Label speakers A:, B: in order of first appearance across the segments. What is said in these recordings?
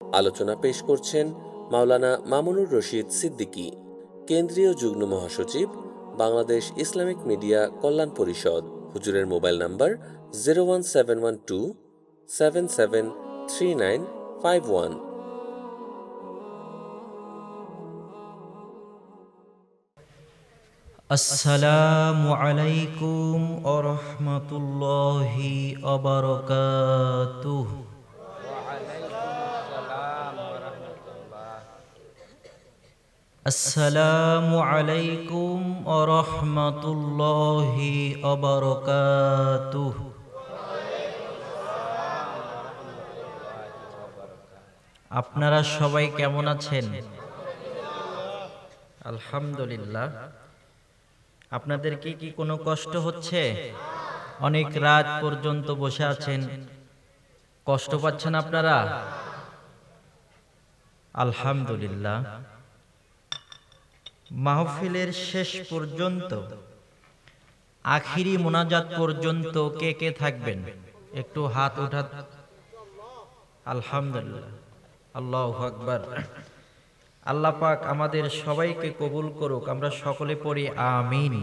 A: আলোচনা পেশ করছেন মাওলানা মামুনুর রশিদ সিদ্দিকী, কেন্দ্রীয় যুগ্ম মহাসচিব, বাংলাদেশ ইসলামিক মিডিয়া কল্যাণ পরিষদ। হুজুরের মোবাইল নাম্বার 01712773951।
B: আসসালামু আলাইকুম ওয়া রাহমাতুল্লাহি ওয়া বারাকাতুহু। আসসালামু আলাইকুম ওয়া রাহমাতুল্লাহি ওয়া বারাকাতুহু। আপনারা সবাই কেমন আছেন? আলহামদুলিল্লাহ। আপনাদের কি কোনো কষ্ট হচ্ছে? অনেক রাত পর্যন্ত বসে আছেন, কষ্ট পাচ্ছেন আপনারা? আলহামদুলিল্লাহ। মাহফিলের শেষ পর্যন্ত, আখিরি মোনাজাত পর্যন্ত কে কে থাকবেন? একটু হাত উঠান। আলহামদুলিল্লাহ, আল্লাহু আকবার। আল্লাহ পাক আমাদের সবাইকে কবুল করুক। আমরা সকলে পড়ি আমিন।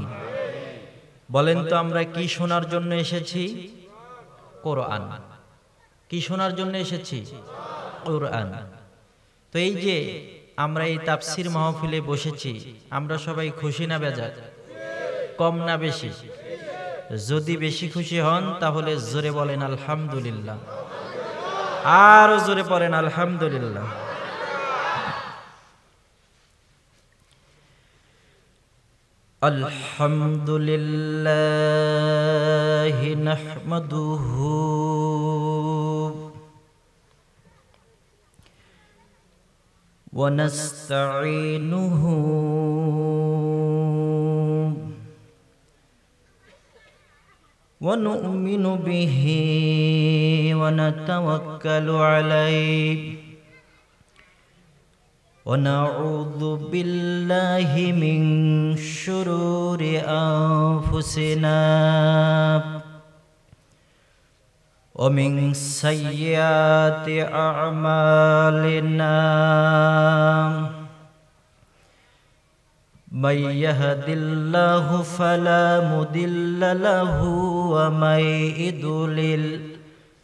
B: বলেন তো, আমরা কি শোনার জন্য এসেছি? কোরআন। কি শোনার জন্য এসেছি? কোরআন। তো এই যে আমরা এই তাফসীর মাহফিলে বসেছি, আমরা সবাই খুশি না বেজার? কম না বেশি? যদি বেশি খুশি হন তাহলে জোরে বলেন আলহামদুলিল্লাহ, আরো জোরে পড়েন আলহামদুলিল্লাহ। আলহামদুলিল্লাহি নাহমাদুহু ওয়া নাস্তাঈনুহু ওয়া নু'মিনু বিহি ওয়া নাতাওয়াক্কালু আলাইহি ونعوذ بالله من شرور أنفسنا ومن سيئات أعمالنا من يهد الله فلا مضل له ومن يضلل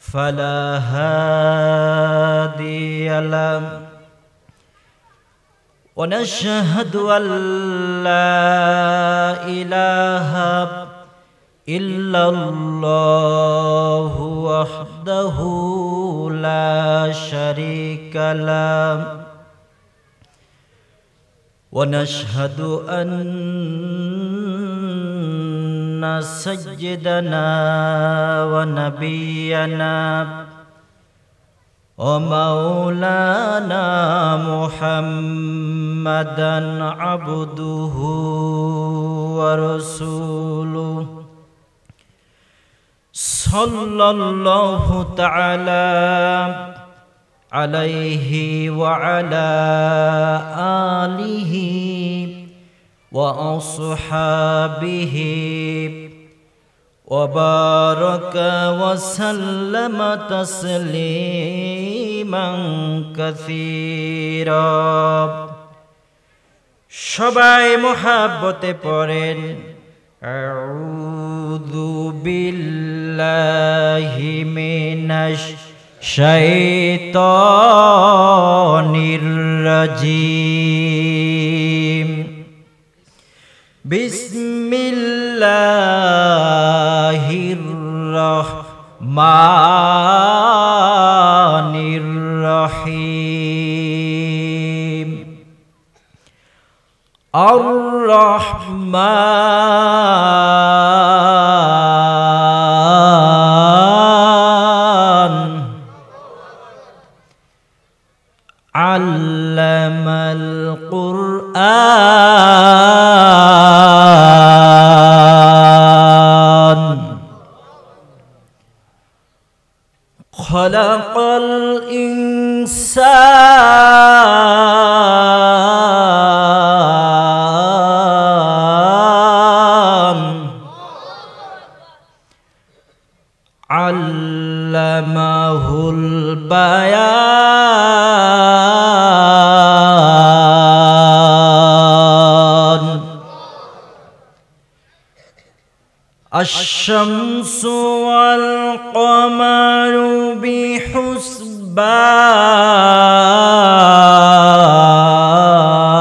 B: فلا هادي له ونشهد أن لا إله إلا الله وحده لا شريك له ونشهد أن سيدنا ونبينا ومولانا محمدا عبده ورسوله صلى الله تعالى عليه وعلى آله وأصحابه وبارك وسلم تسليما كثيرا। সবাই মুহাব্বতে পড়েন আউযু বিল্লাহি মিনাশ শাইতানির রাজিম। বিসমিল্লাহির রহমানির রহিম। আর রহমান আল্লামাল কুরআন খালাকাল ইনসান আল্লামাহুল বায়ান الشمس والقمر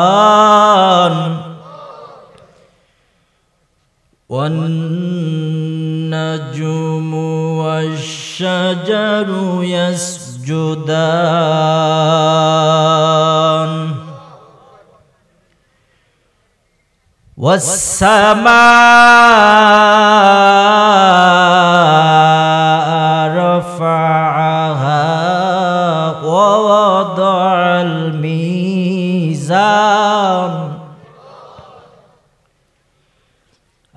B: بحسبان والنجم والشجر يسجدان والسماء رفعها ووضع الميزان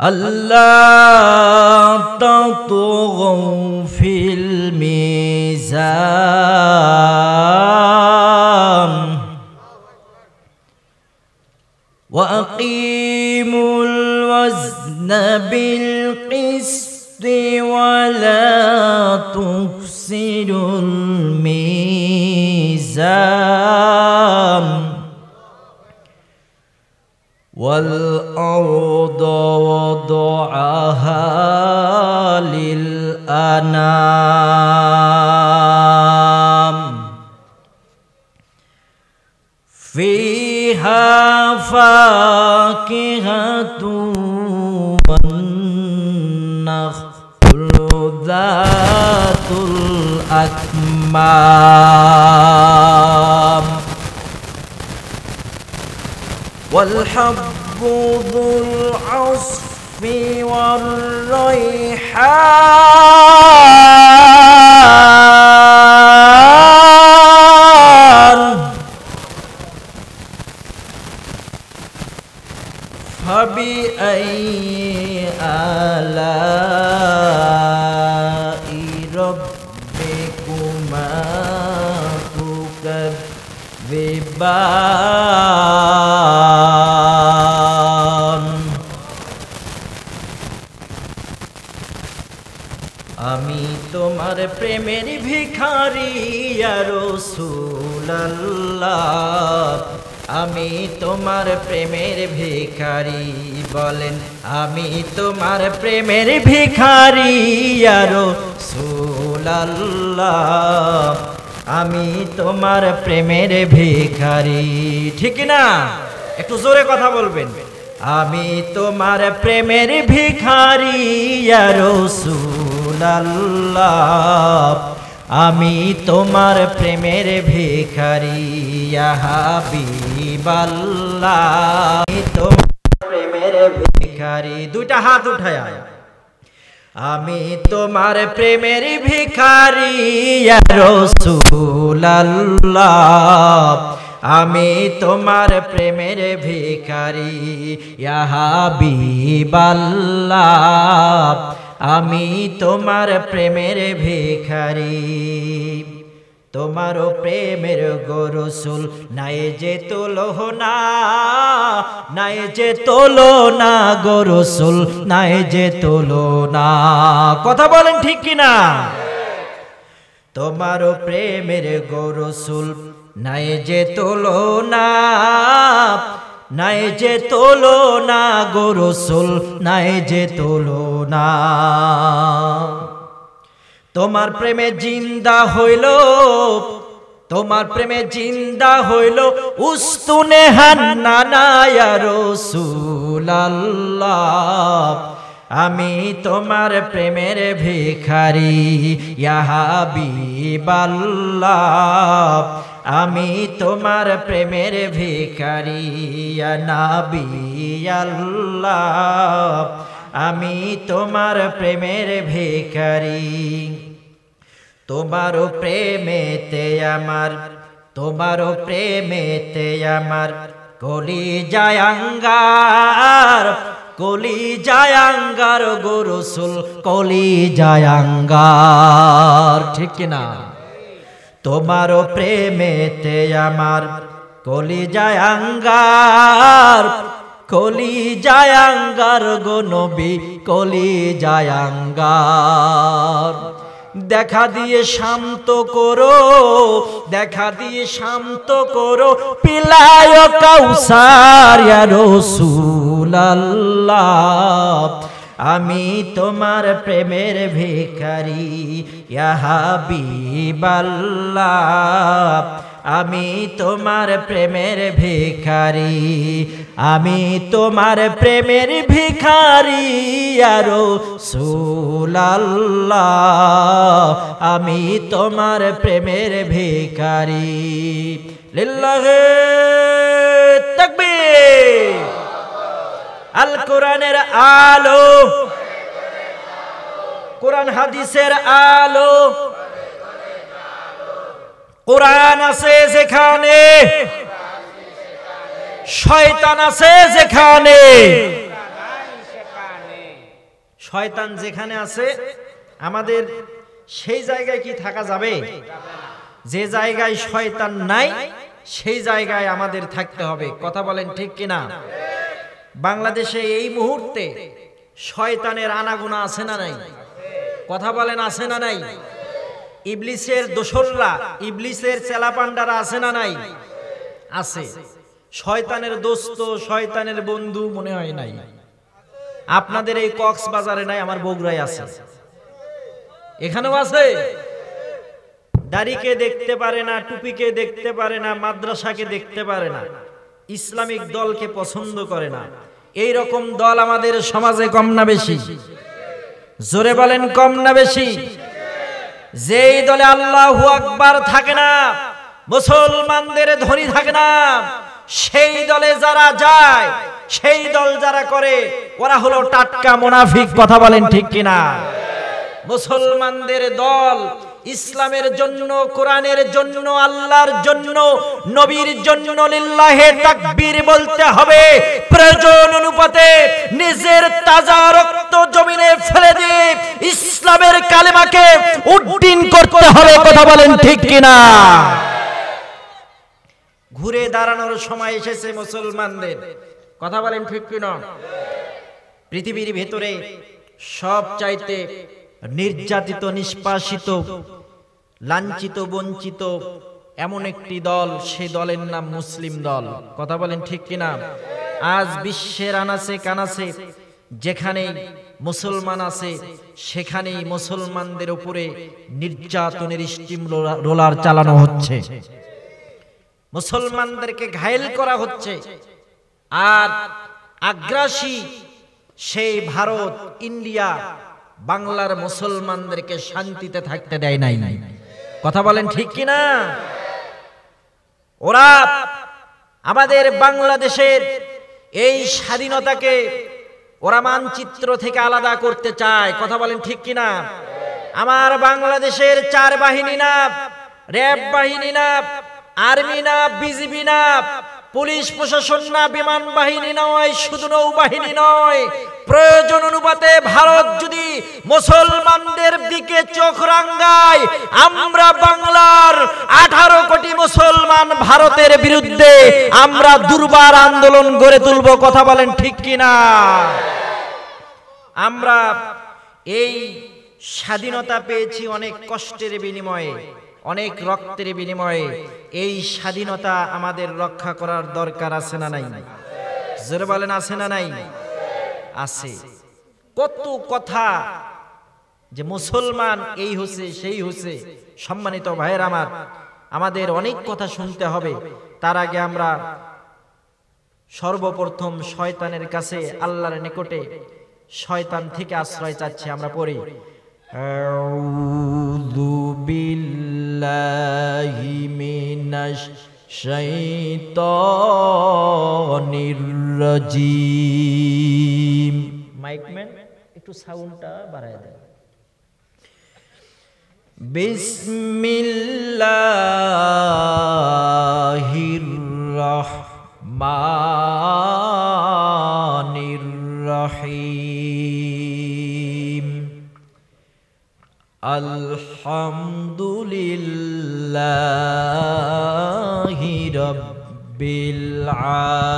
B: ألا تطغوا في الميزان وأقيموا الوزن بالقسط ولا تفسدوا الميزان والأرض وضعها للأنام فيها فاكهة والنخل ذات الأكمام والحب ذو العصف والريحان فبأي آلاء ربكما تكذبان আমি তোমার প্রেমের ভিখারি ইয়া রাসূলুল্লাহ আমি তোমার প্রেমের ভিখারি বলেন আমি তোমার প্রেমের ভিখারি ইয়া রাসূলুল্লাহ আমি তোমার প্রেমের ভিখারি ঠিক না একটু জোরে কথা বলবেন আমি তোমার প্রেমের ভিখারি ইয়া রাসূলুল্লাহ আমি তোমার প্রেমের ভিখারি ইয়া হাবিবাল্লাহ আমি তোমার প্রেমের ভিখারি দুইটা হাত উঠায়া আমি তোমার প্রেমের ভিখারি ইয়া রাসূলুল্লাহ আমি তোমার প্রেমের ভিখারি ইয়া হাবিবাল্লাহ আমি তোমার প্রেমের ভিখারি তোমারও প্রেমের গো রাসূল নাই যে তুলনা নাই যে তুলনা গো রাসূল নাই যে তুলনা কথা বলেন ঠিক কিনা তোমারও প্রেমের গো রাসূল নাই যে তুলনা নাই যে তুলনা গো রাসূল নাই যে তুলনা তোমার প্রেমে জিন্দা হইল তোমার প্রেমে জিন্দা হইল উস্তুনে হান্নানা ইয়া রাসূলুল্লাহ আমি তোমার প্রেমের ভিখারি ইয়া হাবিবাল্লাহ আমি তোমার প্রেমের ভিখারি ইয়া নবী আল্লাহ আমি তোমার প্রেমের ভিখারি তোমারও প্রেমেতে আমার কলিজায় আঙ্গার গো রাসূল কলিজায় আঙ্গার ঠিক কিনা তোমারও প্রেমেতে আমার কলিজায় আঙ্গার গো নবী কলিজায় আঙ্গার দেখা দিয়ে শান্ত করো পিলায় কাউসার ইয়া রাসূলুল্লাহ আমি তোমার প্রেমের ভিখারি ইয়া হাবিবাল্লাহ আমি তোমার প্রেমের ভিখারি আমি তোমার প্রেমের ভিখারি ইয়া রাসূলুল্লাহ আমি তোমার প্রেমের ভিখারি লিল্লাহি তাকবীর আল কোরআনের আলো কোরআন হাদিসের আলো কোরআন আছে যেখানে শয়তান আছে যেখানে শয়তান যেখানে আছে আমাদের সেই জায়গায় কি থাকা যাবে যে জায়গায় শয়তান নাই সেই জায়গায় আমাদের থাকতে হবে কথা বলেন ঠিক কিনা বাংলাদেশে এই মুহূর্তে শয়তানের আনাগোনা আছে না নাই কথা বলেন আছে না নাই ইবলিসের দোসররা ইবলিসের চেলাপান্ডারা আছে না নাই আছে শয়তানের দোস্ত শয়তানের বন্ধু মনে হয় নাই আপনাদের এই কক্সবাজারে নাই আমার বগুড়ায় আছে এখানেও আছে দাড়িকে দেখতে পারে না টুপিকে দেখতে পারে না মাদ্রাসাকে দেখতে পারে না ইসলামিক দলকে পছন্দ করে না এই রকম দল আমাদের সমাজে কম না বেশি জোরে বলেন কম না বেশি যেই দলে আল্লাহু আকবার থাকে না মুসলমানদের ধ্বনি থাকে না সেই দলে যারা যায় সেই দল যারা করে ওরা হলো টাটকা মুনাফিক কথা বলেন ঠিক কিনা মুসলমানদের দল ইসলামের জন্য কোরআনের জন্য আল্লাহর জন্য নবীর জন্য লিল্লাহে তাকবীর বলতে হবে প্রয়োজন অনুপাতে নিজের তাজা রক্ত জমিনে ফেলে দিয়ে ইসলামের কালেমাকে উড্ডীন করতে হবে কথা বলেন ঠিক কিনা ঘুরে দাঁড়ানোর সময় এসেছে মুসলমানদের কথা বলেন ঠিক কিনা পৃথিবীর ভেতরে সব চাইতে নির্যাতিত নিষ্পাসিত লাঞ্ছিত বঞ্চিত এমন একটি দল সেই দলের নাম মুসলিম দল কথা বলেন ঠিক কিনা আজ বিশ্বের আনাচে কানাচে যেখানে মুসলমান আছে সেখানেই মুসলমানদের উপরে নির্যাতনের স্টিম রোলার চালানো হচ্ছে মুসলমানদেরকে ঘায়েল করা হচ্ছে আর আগ্রাসী সেই ভারত ইন্ডিয়া বাংলার মুসলমানদেরকে শান্তিতে থাকতে দেয় নাই কথা বলেন ঠিক কিনা ওরা আমাদের বাংলাদেশের এই স্বাধীনতাকে ওরা মানচিত্র থেকে আলাদা করতে চায় কথা বলেন ঠিক কিনা আমার বাংলাদেশের চার বাহিনী না র‍্যাব বাহিনী না আর্মি না বিজিবি না পুলিশ প্রশাসন না বিমান বাহিনী নয় শুধু নৌবাহিনী নয় প্রয়োজন অনুপাতে ভারত যদি মুসলমানদের দিকে চোখ রাঙায় আমরা বাংলার 18 কোটি মুসলমান ভারতের বিরুদ্ধে আমরা দুর্বার আন্দোলন গড়ে তুলব কথা বলেন ঠিক কিনা আমরা এই স্বাধীনতা পেয়েছি অনেক কষ্টের বিনিময়ে অনেক রক্তের বিনিময়ে এই স্বাধীনতা আমাদের রক্ষা করার দরকার আছে না নাই জোরে বলেন আছে না নাই আছে কত কথা যে মুসলমান এই হচ্ছে সেই হচ্ছে সম্মানিত ভাইয়ের আমাদের অনেক কথা শুনতে হবে তার আগে আমরা সর্বপ্রথম শয়তানের কাছে আল্লাহর নিকটে শয়তান থেকে আশ্রয় চাচ্ছি আমরা পড়ি আউযু বিল্লাহি মিনাশ শাইতানির রাজিম মাইকম্যান একটু সাউন্ডটা বাড়ায় দেন বিসমিল্লাহির রহমানির রহিম আলহামদুলিল্লাহি রাব্বিল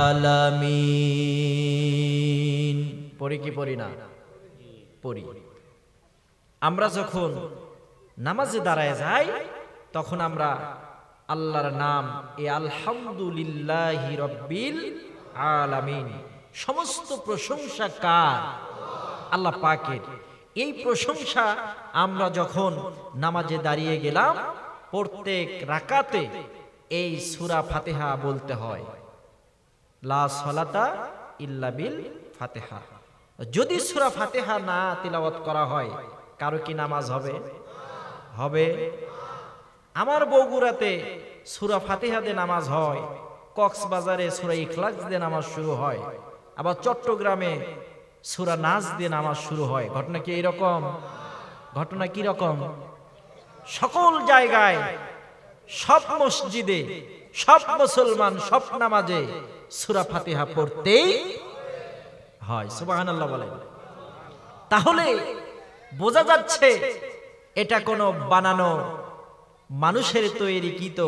B: আলামিন পড়ি কি পড়ি না পড়ি আমরা যখন নামাজে দাঁড়ায় যাই তখন আমরা আল্লাহর নাম এই আলহামদুলিল্লাহি রাব্বিল আলামিন সমস্ত প্রশংসা কার আল্লাহ পাকের। এই প্রশংসা আমরা যখন নামাজে দাঁড়িয়ে গেলাম, প্রত্যেক রাকাতে এই সূরা ফাতিহা বলতে হয়, লা সালাতা ইল্লা বিল ফাতিহা। যদি সূরা ফাতিহা না তিলাওয়াত করা হয়, কারো কি নামাজ হবে? হবে? আমার বগুড়াতে সূরা ফাতিহা দিয়ে নামাজ হয়, কক্সবাজারে সূরা ইখলাস দিয়ে নামাজ শুরু হয়, আবার চট্টগ্রামে সূরা নাস দিয়ে নামাজ শুরু হয়। ঘটনা কি এরকম? ঘটনা কি রকম? সকল জায়গায়, সব মসজিদে, সব মুসলমান সব নামাজে সূরা ফাতিহা পড়তেই হয়। সুবহানাল্লাহ বলেন। তাহলে বোঝা যাচ্ছে এটা কোনো বানানো মানুষের তৈরি কৃত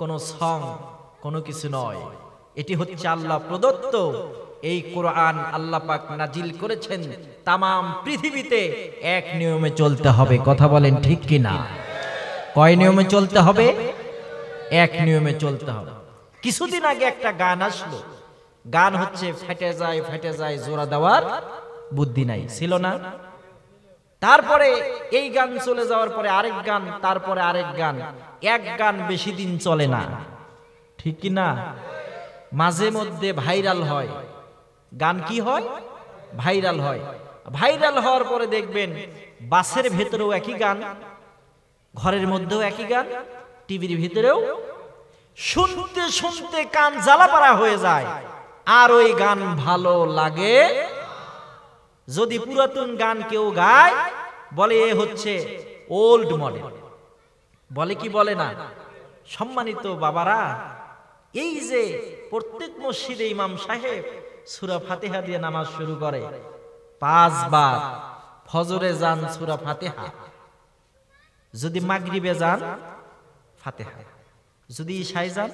B: কোনো সং, কোনো কিছু নয়। এটি হচ্ছে আল্লাহ প্রদত্ত এই কোরআন। আল্লাহ পাক নাজিল করেছেন তামাম পৃথিবীতে এক নিয়মে চলতে হবে। কথা বলেন ঠিক কি না? কয় নিয়মে চলতে হবে? এক নিয়মে চলতে হবে। কিছুদিন আগে একটা গান আসলো, গান হচ্ছে ফেটে যায় জোড়া দেওয়ার বুদ্ধি নাই, ছিল না? তারপরে এই গান চলে যাওয়ার পরে আরেক গান, তারপরে আরেক গান। এক গান বেশি দিন চলে না, ঠিক কি না? মাঝে মধ্যে ভাইরাল হয় গান। কি হয়? ভাইরাল হয়। ভাইরাল হওয়ার পরে দেখবেন বাসের ভেতরেও একই গান, ঘরের মধ্যেও একই গান, টিভির ভিতরেও। শুনতে শুনতে কান জ্বালাপাড়া হয়ে যায়, আর ওই গান ভালো লাগে। যদি পুরাতন গান কেউ গায়, বলে এ হচ্ছে ওল্ড মডেল, বলে কি বলে না? সম্মানিত বাবারা, এই যে প্রত্যেক মসজিদে ইমাম সাহেব সূরা ফাতিহা দিয়ে নামাজ শুরু করে, 5 বার ফজরে যান সূরা ফাতিহা, যদি মাগরিবে যান ফাতিহা, যদি ইশায় যান।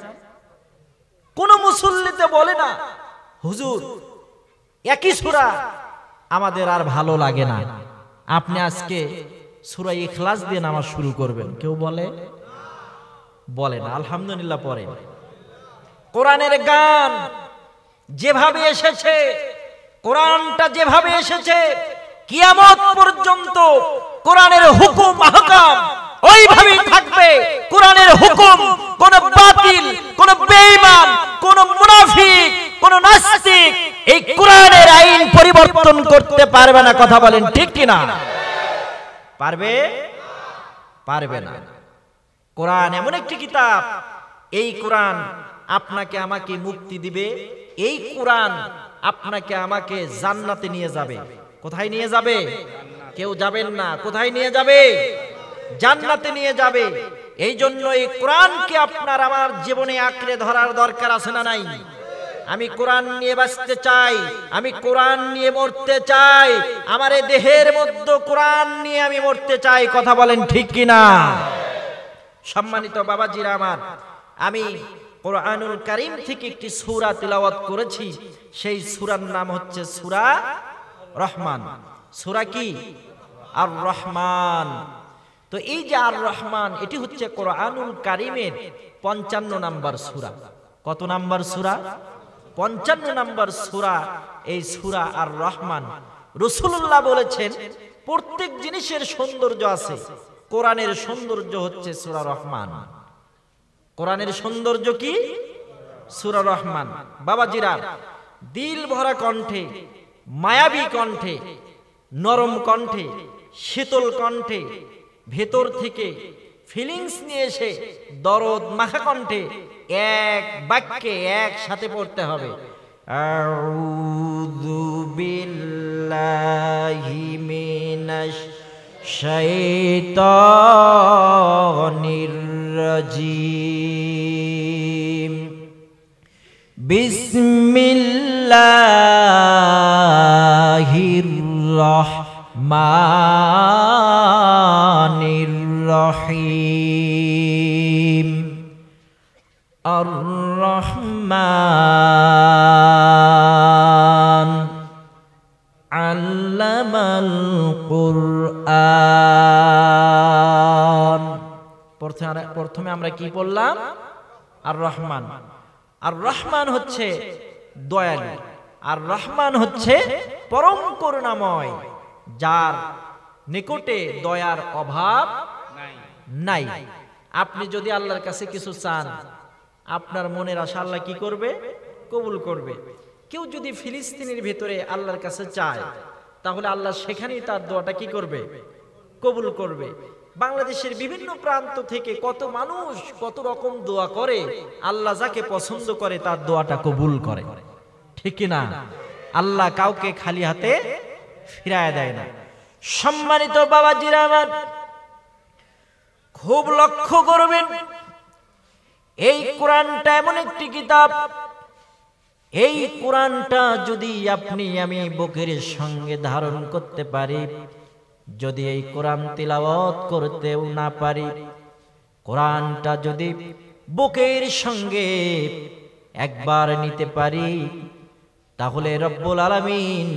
B: কোন মুসল্লিতে বলে না হুজুর একই সূরা আমাদের আর ভালো লাগে না, আপনি আজকে সূরা ইখলাস দিয়ে নামাজ শুরু করবেন। কেউ বলে? বলে না। আলহামদুলিল্লাহ পড়ে। কোরআনের গান যেভাবে এসেছে, কোরআনটা যেভাবে এসেছে, কিয়ামত পর্যন্ত কোরআনের হুকুম আহকাম ওইভাবেই থাকবে। কোরআনের হুকুম কোন বাতিল, কোন বেঈমান, কোন মুনাফিক, কোন নাস্তিক এই কোরআনের আইন পরিবর্তন করতে পারবে না। কথা বলেন ঠিক কি না? পারবে? পারবে না। কোরআন এমন একটি কিতাব, এই কোরআন আপনাকে আমাকে মুক্তি দিবে। এই কোরআন আপনাকে আমাকে জান্নাতে নিয়ে যাবে। কোথায় নিয়ে যাবে? কেউ যাবেন না। কোথায় নিয়ে যাবে? জান্নাতে নিয়ে যাবে। এই জন্য এই কোরআনকে আপনার আমার জীবনে আঁকড়ে ধরার দরকার আছে না নাই? আমি কোরআন নিয়ে বাঁচতে চাই, আমি কোরআন নিয়ে মরতে চাই, আমার এই দেহের মধ্যে কোরআন নিয়ে আমি মরতে চাই। কথা বলেন ঠিক কিনা? সম্মানিত বাবাজিরা আমার, আমি কোরআনুল কারীম থেকে একটি সূরা তিলাওয়াত করেছি। সেই সূরার নাম হচ্ছে সূরা রহমান। সূরা কি? আর রহমান। তো এই যে আর রহমান, এটি হচ্ছে কোরআনুল কারীমের 55 নাম্বার সূরা। কত নাম্বার সূরা? 55 নাম্বার সূরা এই সূরা আর রহমান। রাসূলুল্লাহ বলেছেন প্রত্যেক জিনিসের সৌন্দর্য আছে, কোরআনের সৌন্দর্য হচ্ছে সূরা রহমান। কোরআনের সৌন্দর্য কি? সূরা রহমান। বাবাজিরা, দিল ভরা কণ্ঠে, মায়াবী কণ্ঠে, নরম কণ্ঠে, শীতল কণ্ঠে, ভেতর থেকে ফিলিংস নিয়ে এসে দরদ মাখা কণ্ঠে এক বাক্যে একসাথে পড়তে হবে। আউযু বিল্লাহি মিনাশ শাইতানির রাজিম। বিসমিল্লাহির রহমানির রহিম। আর রহমান আল্লামাল কুরআন। প্রথমে আমরা কি বললাম? আর রহমান। আর রহমান হচ্ছে দয়ালু, আর রহমান হচ্ছে পরম করুণাময়, যার নিকটে দয়ার অভাব নাই। আপনি যদি আল্লাহর কাছে কিছু চান, আপনার মনের আশা আল্লাহ কি করবে? কবুল করবে। কেউ যদি ফিলিস্তিনের ভিতরে আল্লাহর কাছে চায়, তাহলে আল্লাহ সেখানেই তার দোয়াটা কি করবে? কবুল করবে। বাংলাদেশের বিভিন্ন প্রান্ত থেকে কত মানুষ কত রকম দোয়া করে, আল্লাহ যাকে পছন্দ করে তার দোয়াটা কবুল করে, ঠিক কি না? আল্লাহ কাউকে খালি হাতে ফিরায় দেয় না। সম্মানিত বাবাজিরা আমার, খুব লক্ষ্য করবেন, এই কোরআনটা এমন একটি কিতাব, এই কোরআনটা যদি আপনি আমি বুকের সঙ্গে ধারণ করতে পারি, যদি এই কোরআন তিলাওয়াত করতেও না পারি, কোরআনটা যদি বুকের সঙ্গে একবার নিতে পারি, তাহলে রব্বুল আলামিন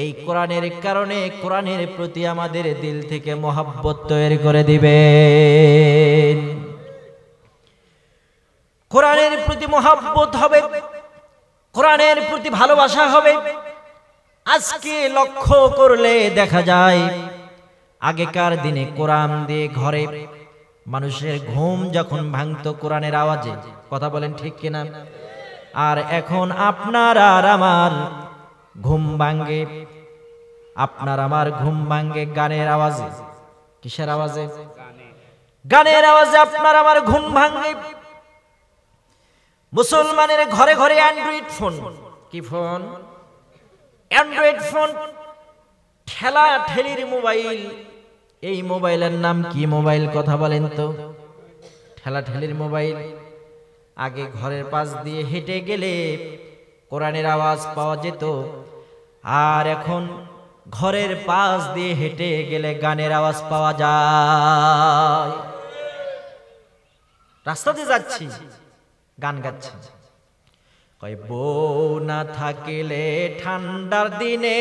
B: এই কোরআনের কারণে কোরআনের প্রতি আমাদের দিল থেকে মহব্বত তৈরি করে দিবেন। কোরআনের প্রতি মহব্বত হবে, কোরআনের প্রতি ভালোবাসা হবে। আজকে লক্ষ্য করলে দেখা যায়, আগেকার দিনে কোরআন দিয়ে ঘরে মানুষের ঘুম যখন ভাঙতো কোরআনের আওয়াজে, কথা বলেন ঠিক কিনা? আর এখন আপনার আর আমার ঘুম ভাঙে, আপনার আমার ঘুম ভাঙে গানের আওয়াজে। কিসের আওয়াজে? গানের আওয়াজে আপনার আমার ঘুম ভাঙে। মুসলমানের ঘরে ঘরে অ্যান্ড্রয়েড ফোন। কি ফোন? অ্যান্ড্রয়েড ফোন, ঠেলা ঠেলির মোবাইল। এই মোবাইলের নাম কি মোবাইল? কথা বলেন তো। ঠেলা ঠেলির মোবাইল। আগে ঘরের পাশ দিয়ে হেঁটে গেলে কোরআনের আওয়াজ পাওয়া যেত, আর এখন ঘরের পাশ দিয়ে হেঁটে গেলে গানের আওয়াজ পাওয়া যায়। রাস্তাতে যাচ্ছি, গান গাচ্ছে। কয় বউ না থাকিলে ঠান্ডার দিনে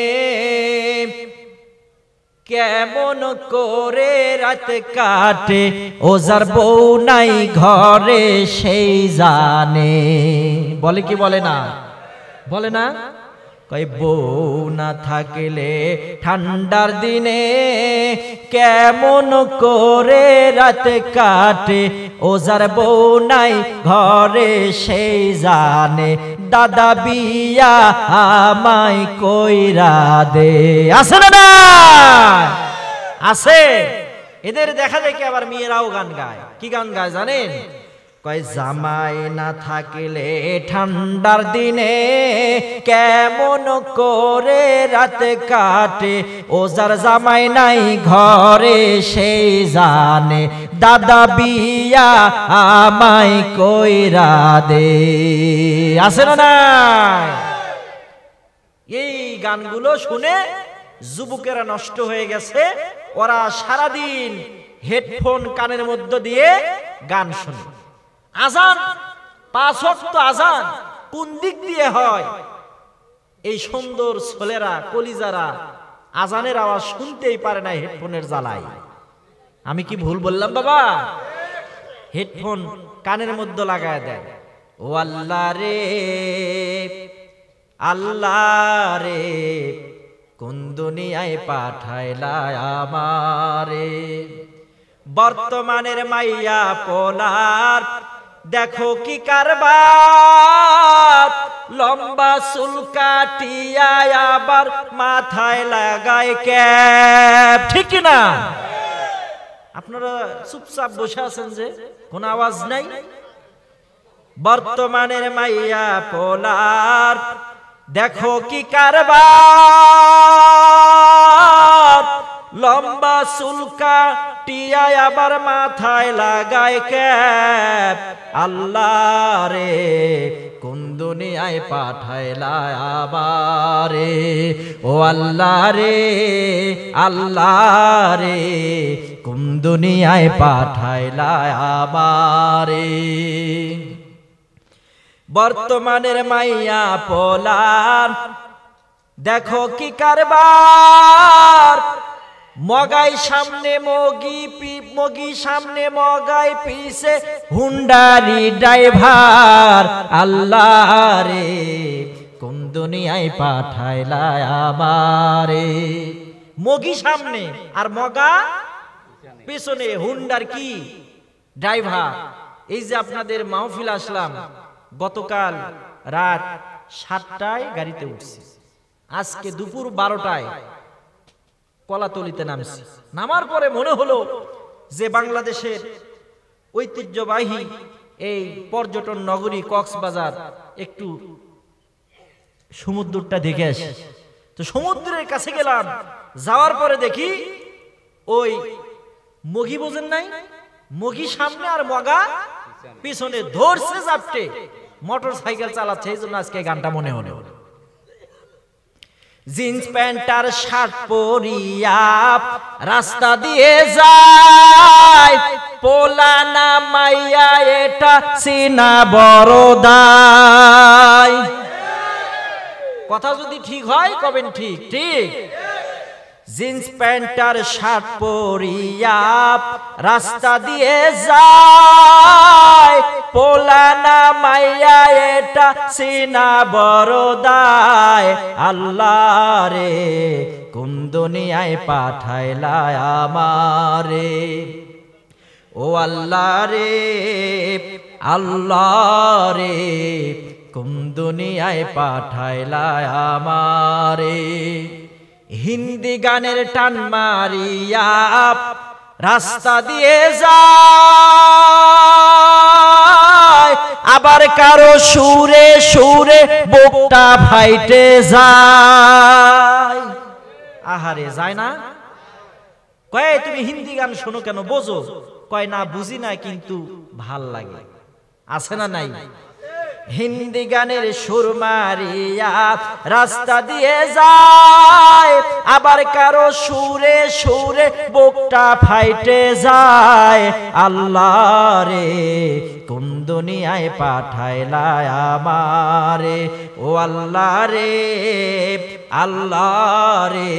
B: কেমন করে রাত কাটে, ও যার বউ নাই ঘরে সেই জানে। বলে কি বলে না? বলে না? কয় বউ না থাকিলে ঠান্ডার দিনে কেমন করে রাত কাটে, ও যার বউ নাই ঘরে সেই জানে। দাদা বিয়া আমায় কইরা দে। আছে না? না আছে। এদের দেখা দেখি আবার মেয়েরাও গান গায়। কি গান গায় জানেন? কয় জামাই না থাকিলে ঠান্ডার দিনে কেমন করে রাত কাটে, ও যার জামাই নাই ঘরে সেই জানে। দাদা বিয়া আমায় কইরা দে। আছে না? নাই? এই গানগুলো শুনে যুবকেরা নষ্ট হয়ে গেছে। ওরা সারাদিন হেডফোন কানের মধ্যে দিয়ে গান শুনে। আজান, 5 ওয়াক্ত আজান কোন দিক দিয়ে হয়? এই সুন্দর ছেলেরা, কলিজারা আজানের আওয়াজ শুনতেই পারে না হেডফোনের জ্বালায়। আমি কি ভুল বললাম বাবা? হেডফোন কানের মধ্যে লাগায় দেয়। ও আল্লাহ রে, আল্লাহ রে, কোন দুনিয়ায় পাঠাইলা আমারে। বর্তমানের মাইয়া পোলার দেখো কি কারবার, লম্বা চুল কাটিয়া আবার মাথায় লাগায় ক্যাপ। ঠিক না? আপনারা চুপচাপ বসে আছেন যে, কোন আওয়াজ নাই। বর্তমানের মাইয়া পোলার দেখো কি কারবার, লম্বা চুল কাটিয়া আবার মাথায় লাগায় ক্যাপ। আল্লাহ রে, কোন দুনিয়ায় পাঠাইলা আবারে। ও আল্লাহ রে, আল্লাহ রে, কোন দুনিয়ায় পাঠাইলা আবারে। বর্তমানের মাইয়া পোলার দেখো কি কারবার, মগাই সামনে মগি সামনে মগাই পিছে হুন্ডারি ড্রাইভার। আল্লাহ রে, কোন দুনিয়ায় পাঠাইলা আমারে। মগি সামনে আর মগা পেছনে, হুন্ডার কি ড্রাইভার। এই যে আপনাদের মাহফিল আসলাম, গতকাল রাত 7টায় গাড়িতে উঠছি, আজকে দুপুর 12টায় কলাতলিতে নামছি। নামার পরে মনে হলো যে বাংলাদেশের ঐতিহ্যবাহী এই পর্যটন নগরী কক্সবাজার একটু সমুদ্রটা দেখে আসি। তো সমুদ্রের কাছে গেলাম, যাওয়ার পরে দেখি ওই মগি, বোঝেন নাই, মগি সামনে আর মগা পিছনে, ধরছে চাপটে, মোটর সাইকেল চালাচ্ছে। এই জন্য আজকে গানটা মনে হলো। জিন্স প্যান্ট আর শার্ট পরিয়া রাস্তা দিয়ে যায়, পোলা না মাইয়া এটা সিনা বড়দাই। কথা যদি ঠিক হয় কবেন ঠিক ঠিক। জিন্স প্যান্ট আর শার্ট পরিয়া রাস্তা দিয়ে যায়, পোলা না মাইয়া এটা সিনা বড়দায়। আল্লাহ রে কোন দুনিয়ায় পাঠাইলা আমারে, ও আল্লাহ রে, আল্লাহ রে কোন দুনিয়ায় পাঠাইলা আমারে। হিন্দি গানের টান মারিয়া রাস্তা দিয়ে যায়, আবার কারো সুরে সুরে বুকটা ফাইটে যায়। আহারে যায় না? কয় তুমি হিন্দি গান শোনো কেন, বোঝো? কয় না বুঝি না, কিন্তু ভাল লাগে। আছে না নাই? হিন্দি গানের সুর মারিয়া রাস্তা দিয়ে যায়, আবার কারো সুরে সুরে বুকটা ফাইটে যায়। আল্লাহ রে কোন দুনিয়ায় পাঠাইলা আমারে, ও আল্লাহ রে, আল্লাহ রে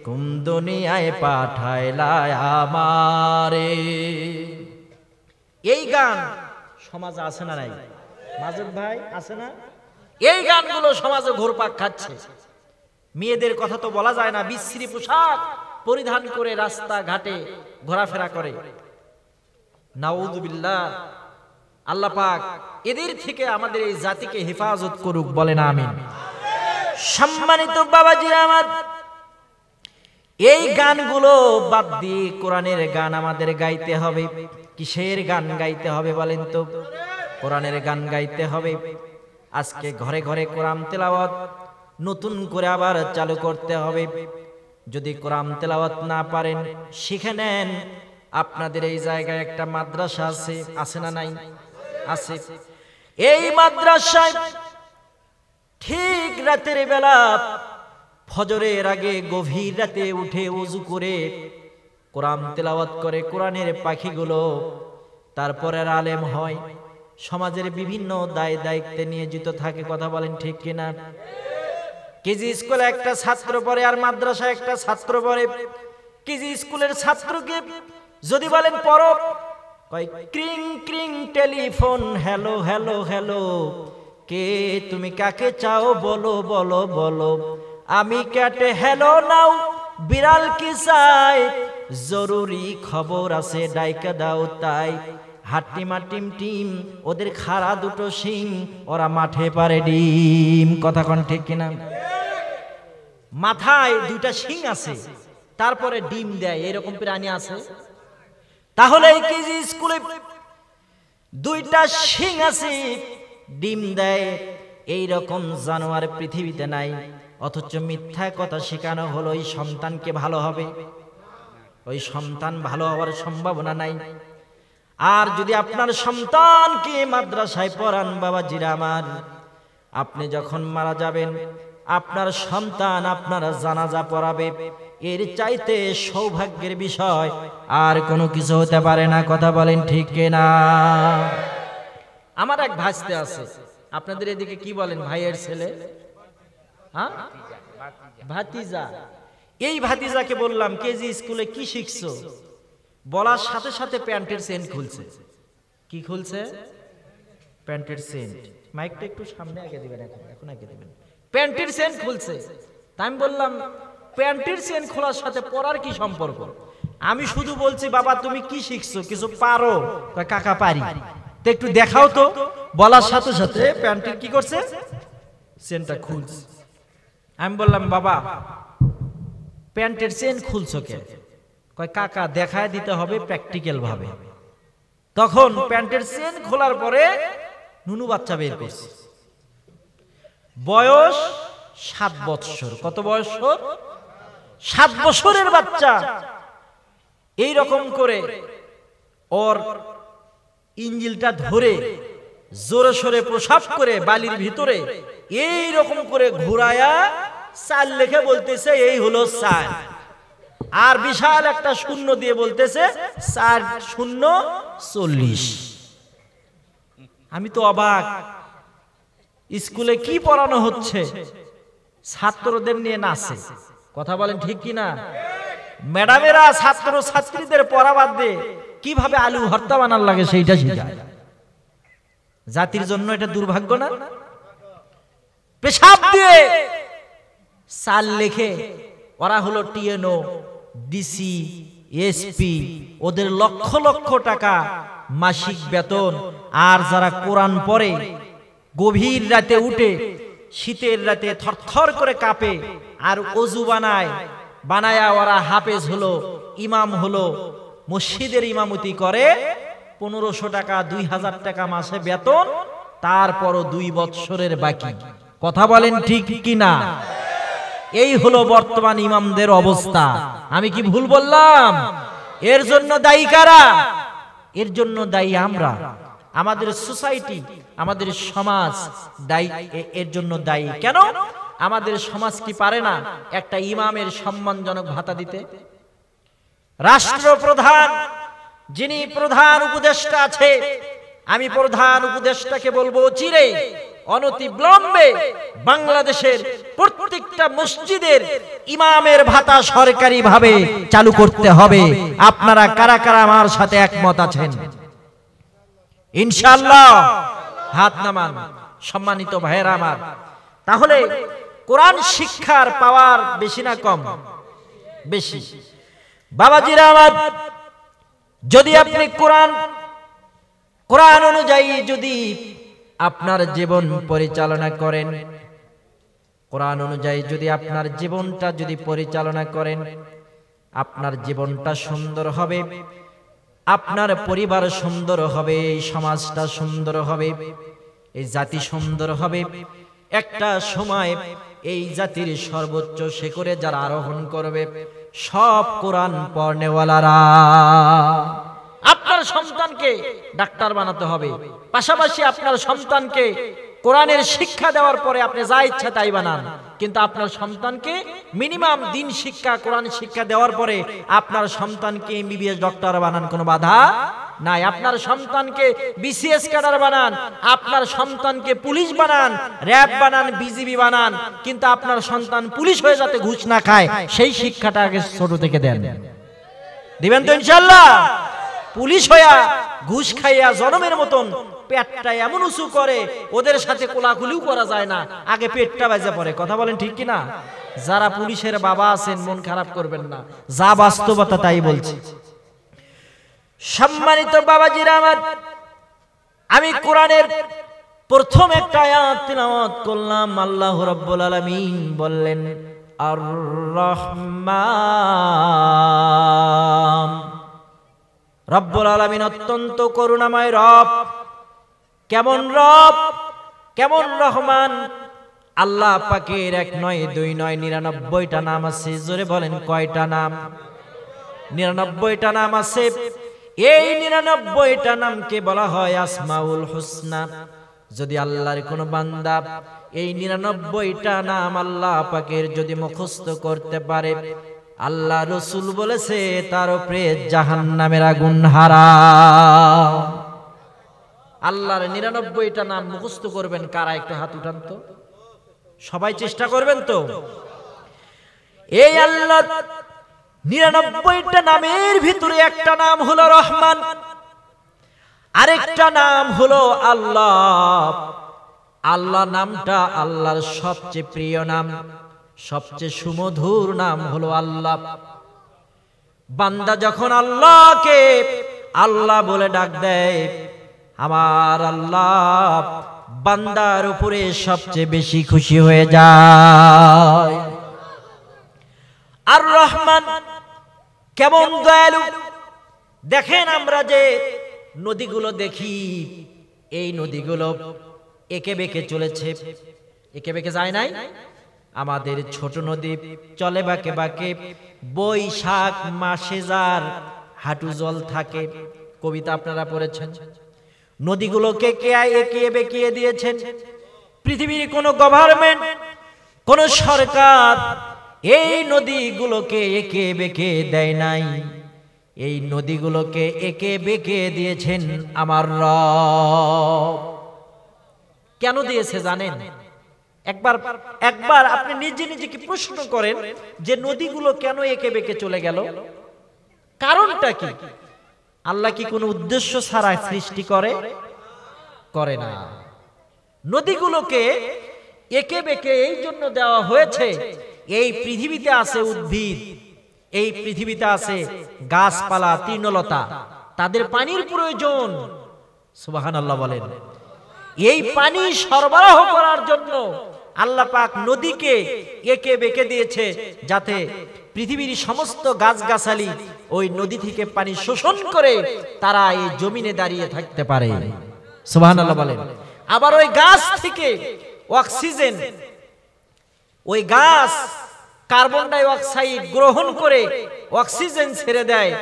B: কোন দুনিয়ায় পাঠাইলা আমারে। এই গান সমাজে আছে না নাই? মাজুদ ভাই আছে না? এই গানগুলো সমাজে ঘুরপাক খাচ্ছে। মেয়েদের কথা তো বলা যায় না, বিশ্রী পোশাক পরিধান করে রাস্তা ঘাটে ঘোরাফেরা করে। নাউযুবিল্লাহ। আল্লাহ পাক এদের থেকে আমাদের এই জাতিকে হেফাজত করুক, বলেন আমিন। সম্মানিত বাবাজি আমার, এই গানগুলো বাদ দিয়ে কোরআনের গান আমাদের গাইতে হবে। কিসের গান গাইতে হবে বলেন তো? কোরআনের গান গাইতে হবে। আজকে ঘরে ঘরে কোরআন তেলাওয়াত নতুন করে আবার চালু করতে হবে। যদি কোরআন তেলাওয়াত না পারেন শিখে নেন। আপনাদের এই জায়গায় একটা মাদ্রাসা আছে, আছে না নাই? আছে। এই মাদ্রাসায় ঠিক রাতের বেলা ফজরের আগে গভীর রাতে উঠে ওযু করে কোরআন তেলাওয়াত করে কোরআনের পাখিগুলো, তারপরে আলেম হয়, সমাজের বিভিন্ন দায় দায়িত্বে নিয়োজিত থাকে। কথা বলেন ঠিক কিনা? কেজি স্কুলে একটা ছাত্র পড়ে আর মাদ্রাসায় একটা ছাত্র পড়ে। কেজি স্কুলের ছাত্রকে যদি বলেন পড়ো, কয় ক্রিং ক্রিং টেলিফোন, হ্যালো হ্যালো হ্যালো, কে তুমি কাকে চাও বলো বলো বলো, আমি ক্যাটে হ্যালো নাও, বিড়াল কি চাই, জরুরি খবর আছে ডাইকা দাও তাই, হাট্টিমা টিম টিম, ওদের খাড়া দুটো শিং, ওরা মাঠে পারে ডিম। কথা কোন ঠিক কিনা? মাথায় দুইটা শিং আছে, তারপরে ডিম দেয়, এরকম প্রাণী আছে? তাহলে এই কেজি স্কুলে দুইটা শিং আছে, ডিম দেয়, এই রকম জানোয়ার পৃথিবীতে নাই। অথচ মিথ্যা কথা শেখানো হলো ওই সন্তানকে ভালো হবে, ওই সন্তান ভালো হওয়ার সম্ভাবনা নাই। আর যদি আপনার সন্তানকে মাদ্রাসায় পড়ান, বাবাজিরা আমার, আপনি যখন মারা যাবেন আপনার সন্তান আপনার জানাজা পড়াবে, এর চাইতে সৌভাগ্যের বিষয় আর কোনো কিছু হতে পারে না। কথা বলেন ঠিক কিনা? আমার এক ভাইস্তে আছে, আপনাদের এদিকে কি বলেন? ভাইয়ের ছেলে, হ্যাঁ, ভাতিজা। এই ভাতিজাকে বললাম কেজি স্কুলে কি শিখছো? বলার সাথে সাথে প্যান্টের চেন খুলছে। কি খুলছে? প্যান্টের সেন্ট, মাইকটা একটু সামনে আগে দিবেন, এখন আগে দিবেন। প্যান্টের সেন্ট খুলছে, তাই আমি বললাম প্যান্টের সেন্ট খোলার সাথে পড়ার কি সম্পর্ক? আমি শুধু বলছি বাবা তুমি কি শিখছো, কিছু পারো? কাকা পারি, তো একটু দেখাও তো। বলার সাথে সাথে প্যান্টের কি করছে, সেন্টটা খুলছে। আমি বললাম বাবা প্যান্টের চেন খুলছো কে? কয় কাকা দেখায় দিতে হবে প্র্যাকটিক্যাল ভাবে। তখন প্যান্টের চেন খোলার পরে নুনু বাচ্চা বের করছে, বয়স 7 বছর। কত বয়স? 7 বছরের বাচ্চা। এই রকম করে ওর ইঞ্জিলটা ধরে জোরে সোরে প্রসাব করে বালির ভিতরে এই রকম করে ঘুরায়া 4 লেখে বলতেছে এই হলো 4, আর বিশাল একটা শূন্য দিয়ে বলতেছে 4 শূন্য 40। আমি তো অবাক, স্কুলে কি পড়ানো হচ্ছে? ছাত্রদের নিয়ে নাচে। কথা বলেন ঠিক কি না? ম্যাডামেরা ছাত্র ছাত্রীদের পড়া বাদ দিয়ে কিভাবে আলু ভর্তা বানার লাগে সেইটা শিখায়। জাতির জন্য এটা দুর্ভাগ্য না? পেশাব দিয়ে 4 লেখে ওরা হলো টিএনও, ডিসি, এসপি, ওদের লক্ষ লক্ষ টাকা মাসিক বেতন। আর যারা কোরআন পড়ে গভীর রাতে উঠে শীতের রাতে থরথর করে কাঁপে আর ওযু বানায়া ওরা হাফেজ হলো, ইমাম হলো, মসজিদের ইমামতি করে, 1500 টাকা 2000 টাকা মাসে বেতন, তারপরও 2 বছরের বাকি। কথা বলেন ঠিক কি না? এই হলো বর্তমান ইমামদের অবস্থা। আমি কি ভুল বললাম? এর জন্য দায়ী কারা? এর জন্য দায়ী আমরা, আমাদের সোসাইটি, আমাদের সমাজ দায়ী। এর জন্য দায়ী কেন? আমাদের সমাজ কি পারে না একটা ইমামের সম্মানজনক ভাতা দিতে? রাষ্ট্রপ্রধান যিনি প্রধান উপদেষ্টা আছে, আমি প্রধান উপদেষ্টাকে বলবো চিরে অনতিবিলম্বে বাংলাদেশের প্রত্যেকটা মসজিদের ইমামের ভাতা সরকারি ভাবে চালু করতে হবে। আপনারা কারা কারা আমার সাথে একমত আছেন? ইনশাআল্লাহ হাত নামান সম্মানিত ভাইয়েরা আমার। তাহলে কোরআন শিক্ষার পাওয়ার বেশি না কম? বেশি। বাবাজিরা আমার, যদি আপনি কোরআন অনুযায়ী যদি আপনার জীবন পরিচালনা করেন, কোরআন অনুযায়ী যদি আপনার জীবনটা যদি পরিচালনা করেন, আপনার জীবনটা সুন্দর হবে, আপনার পরিবার সুন্দর হবে, এই সমাজটা সুন্দর হবে, এই জাতি সুন্দর হবে। একটা সময় এই জাতির সর্বোচ্চ শিখরে যারা আরোহণ করবে সব কোরআন পড়নেওয়ালারা। আপনার সন্তানকে ডাক্তার বানাতে হবে, পাশাপাশি আপনার সন্তানকে কোরআনের শিক্ষা দেওয়ার পরে আপনি যা ইচ্ছা তাই বানান, কিন্তু আপনার সন্তানকে মিনিমাম দিন শিক্ষা, কোরআন শিক্ষা দেওয়ার পরে আপনার সন্তানকে এমবিবিএস ডক্টর বানান, কোনো বাধা নাই। আপনার সন্তানকে বিসিএস ক্যাডার বানান, আপনার সন্তানকে পুলিশ বানান, র্যাব বানান, বিজিবি বানান, কিন্তু আপনার সন্তান পুলিশ হয়ে যাতে ঘুষ না খায় সেই শিক্ষাটা আগে ছোট থেকে দেন। দিবেন তো ইনশাআল্লাহ? পুলিশ হইয়া ঘুষ খাইয়া জনমের মতন পেটটা এমন উঁচু করে ওদের সাথে কোলাকুলিও করা যায় না, আগে পেটটা বাজে পড়ে। কথা বলেন ঠিক কি না? যারা পুলিশের বাবা আছেন মন খারাপ করবেন না, যা বাস্তবতা তাই বলছি। সম্মানিত বাবাজিরা আমার, আমি কোরআনের প্রথম একটা আয়াত তিলাওয়াত করলাম। আল্লাহ রাব্বুল আলামিন বললেন আর রহমান। রব্বুল আলামিন অত্যন্ত করুণাময় রব। কেমন রব, কেমন রহমান? আল্লাহ পাকের 1 নয় 2 নয় 99টা নাম আছে। জোরে বলেন কয়টা নাম? 99টা নাম আছে। এই 99টা নামকে বলা হয় আসমাউল হুসনা। যদি আল্লাহর কোন বান্দা এই 99টা নাম আল্লাহ পাকের যদি মুখস্থ করতে পারে, আল্লাহ রসুল বলেছে তার উপরে জাহান্নামের আগুন হারাম। আল্লাহর 99টা নাম মুখস্থ করবেন কারা? একটু হাত উঠান তো, সবাই চেষ্টা করবেন তো। এই আল্লাহ 99টা নামের ভিতরে একটা নাম হলো রহমান। আরেকটা নাম হলো আল্লাহ। আল্লাহ নামটা আল্লাহর সবচেয়ে প্রিয় নাম, সবচেয়ে সুমধুর নাম হলো আল্লাহ। বান্দা যখন আল্লাহকে আল্লাহ বলে ডাক দেয়, আমার আল্লাহ বান্দার উপরে সবচেয়ে বেশি খুশি হয়ে যায়। আর রহমান কেমন দয়ালু। দেখেন আমরা যে নদীগুলো দেখি, এই নদীগুলো একে বেঁকে চলেছে, একে বেঁকে যায় নাই। আমাদের ছোট নদী চলে বাঁকে বাঁকে, বৈশাখ মাসে যার হাঁটু জল থাকে, কবিতা আপনারা পড়েছেন। নদীগুলোকে কে একিয়ে বেঁকিয়ে দিয়েছেন? পৃথিবীর কোন গভর্নমেন্ট, কোন সরকার এই নদীগুলোকে একে বেঁকে দেয় নাই। এই নদীগুলোকে একে বেঁকে দিয়েছেন আমার রব। কেন দিয়েছে জানেন? একবার আপনি নিজে নিজেকে প্রশ্ন করেন যে নদীগুলো কেন একে বেঁকে চলে গেল? কারণটা কি? আল্লাহ কি কোনো উদ্দেশ্য ছাড়া সৃষ্টি করে না। নদীগুলোকে একে বেঁকে এই জন্য দেওয়া হয়েছে, এই পৃথিবীতে আছে উদ্ভিদ, এই পৃথিবীতে আছে গাছপালা, তৃণলতা, তাদের পানির প্রয়োজন। সুবহানাল্লাহ বলেন। এই পানি সরবরাহ করার জন্য আল্লাহ পাক নদীকে একে বেঁকে দিয়েছে, যাতে পৃথিবীর সমস্ত গাছগাছালি ওই নদী থেকে পানি শোষণ করে তারা এই জমিনে দাঁড়িয়ে থাকতে পারে। সুবহানাল্লাহ বলেন। আবার ওই গাছ থেকে অক্সিজেন, ওই গাছ কার্বন ডাই অক্সাইড গ্রহণ করে অক্সিজেন ছেড়ে দেয়।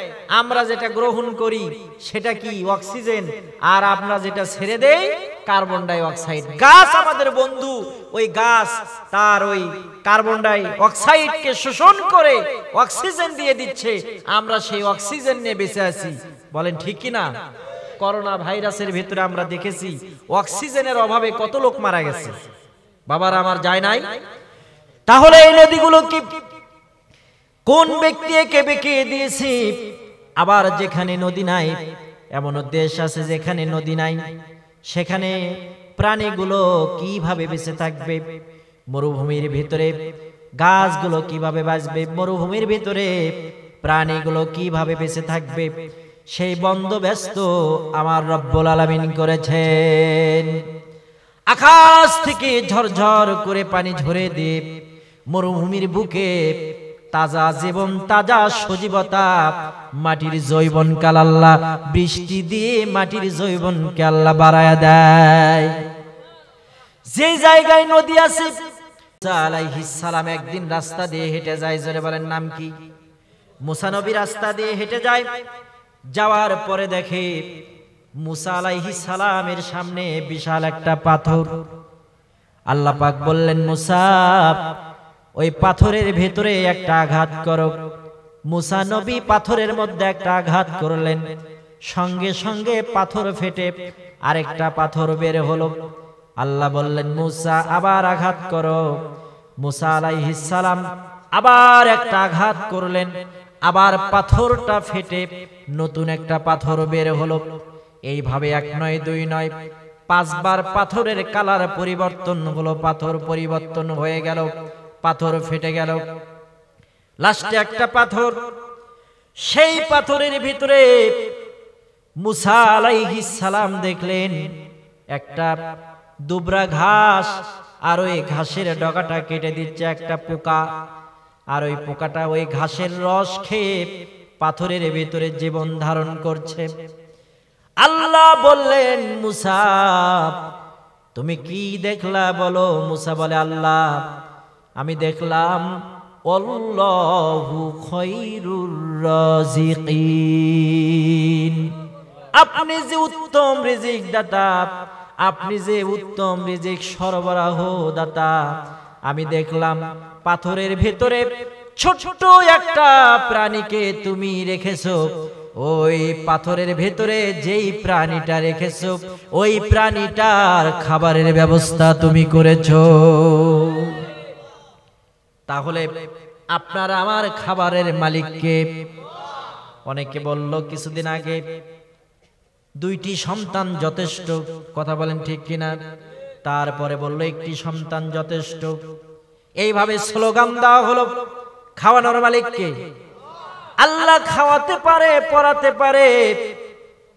B: আমরা যেটা গ্রহণ করি সেটা কি? অক্সিজেন। আর আমরা যেটা ছেড়ে দেই কার্বন ডাই অক্সাইড। গাছ আমাদের বন্ধু, ওই গাছ তার ওই কার্বন ডাই অক্সাইডকে শোষণ করে অক্সিজেন দিয়ে দিচ্ছে, আমরা সেই অক্সিজেন নিয়ে বেঁচে আছি। বলেন ঠিক কি না? করোনা ভাইরাসের ভিতরে আমরা দেখেছি অক্সিজেনের অভাবে কত লোক মারা গেছে। বাবার আমার যায় নাই? তাহলে এই নদীগুলো কি কোন ব্যক্তি একে বেঁকে দিয়েছে? আবার যেখানে নদী নাই, এমন দেশ আছে যেখানে নদী নাই, সেখানে প্রাণীগুলো কিভাবে বেঁচে থাকবে? মরুভূমির ভিতরে গাছগুলো কিভাবে বাঁচবে? মরুভূমির ভিতরে প্রাণীগুলো কিভাবে বেঁচে থাকবে? সেই বন্দোবস্ত আমার রব্বুল আলামিন করেছেন। আকাশ থেকে ঝরঝর করে পানি ঝরে দিয়ে মরুভূমির বুকে তাজা জীবন, তাজা সজীবতা, মাটির জৈবনকাল আল্লাহ বৃষ্টি দিয়ে মাটির জৈবনকে আল্লাহ বাড়ায়া দেয়। যে জায়গায় নদী আছে, মুসা আলাইহিস সালাম একদিন রাস্তা দিয়ে হেঁটে যায়। জোরে বলেন নাম কি? মুসা নবী রাস্তা দিয়ে হেঁটে যায়। যাওয়ার পরে দেখে মুসা আলাইহিস সালামের সামনে বিশাল একটা পাথর। আল্লাহ পাক বললেন, মুসা ওই পাথরের ভেতরে একটা আঘাত করো। মুসা নবী পাথরের মধ্যে একটা আঘাত করলেন, সঙ্গে সঙ্গে পাথর ফেটে আরেকটা পাথর বের হলো। আল্লাহ বললেন, মুসা আবার আঘাত করো। মুসা আলাইহিস সালাম আবার একটা আঘাত করলেন, আবার পাথরটা ফেটে নতুন একটা পাথর বের হলো। এইভাবে এক নয়, দুই নয়, 5 বার পাথরের কালার পরিবর্তন হলো, পাথর পরিবর্তন হয়ে গেল, পাথর ফেটে গেল। লাস্টে একটা পাথর, সেই পাথরের ভিতরে মুসা আলাইহিস সালাম দেখলেন একটা দুবরা ঘাস, আর ওই ঘাসের ডগাটা কেটে দিচ্ছে একটা পোকা, আর ওই পোকাটা ওই ঘাসের রস খেয়ে পাথরের ভিতরে জীবন ধারণ করছে। আল্লাহ বললেন, মুসা তুমি কি দেখলা বলো? মুসা বলে, আল্লাহ আমি দেখলাম আল্লাহু খায়রুর রাজিকিন, আপনি যে উত্তম রিজিক দাতা, আপনি যে উত্তম রিজিক সরবরাহ দাতা। আমি দেখলাম পাথরের ভেতরে ছোট একটা প্রাণীকে তুমি রেখেছো, ওই পাথরের ভেতরে যেই প্রাণীটা রেখেছো ওই প্রাণীটার খাবারের ব্যবস্থা তুমি করেছো। তাহলে আপনার আমার খাবারের মালিককে? অনেকে বলল কিছুদিন আগে দুইটি সন্তান যথেষ্ট, কথা বলেন ঠিক কিনা? তারপরে বলল একটি সন্তান যথেষ্ট। এইভাবে স্লোগান দেওয়া হলো। খাওয়ানোর মালিক কে? আল্লাহ খাওয়াতে পারে, পড়াতে পারে।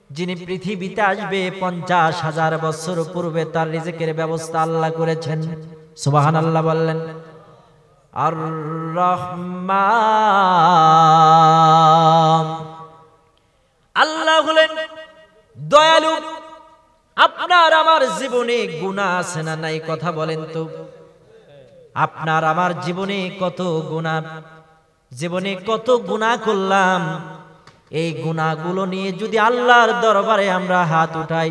B: যিনি পৃথিবীতে আসবে 50,000 বছর পূর্বে তার রিজিকের ব্যবস্থা আল্লাহ করেছেন। সুবহানাল্লাহ বললেন। আর রহমান, আল্লাহ হলেন দয়ালু। আপনার আমার জীবনে গুনাহ আছে না নাই? কথা বলেন তো। আপনার আমার জীবনে কত গুনাহ, জীবনে কত গুনাহ করলাম। এই গুনাহগুলো নিয়ে যদি আল্লাহর দরবারে আমরা হাত উঠাই,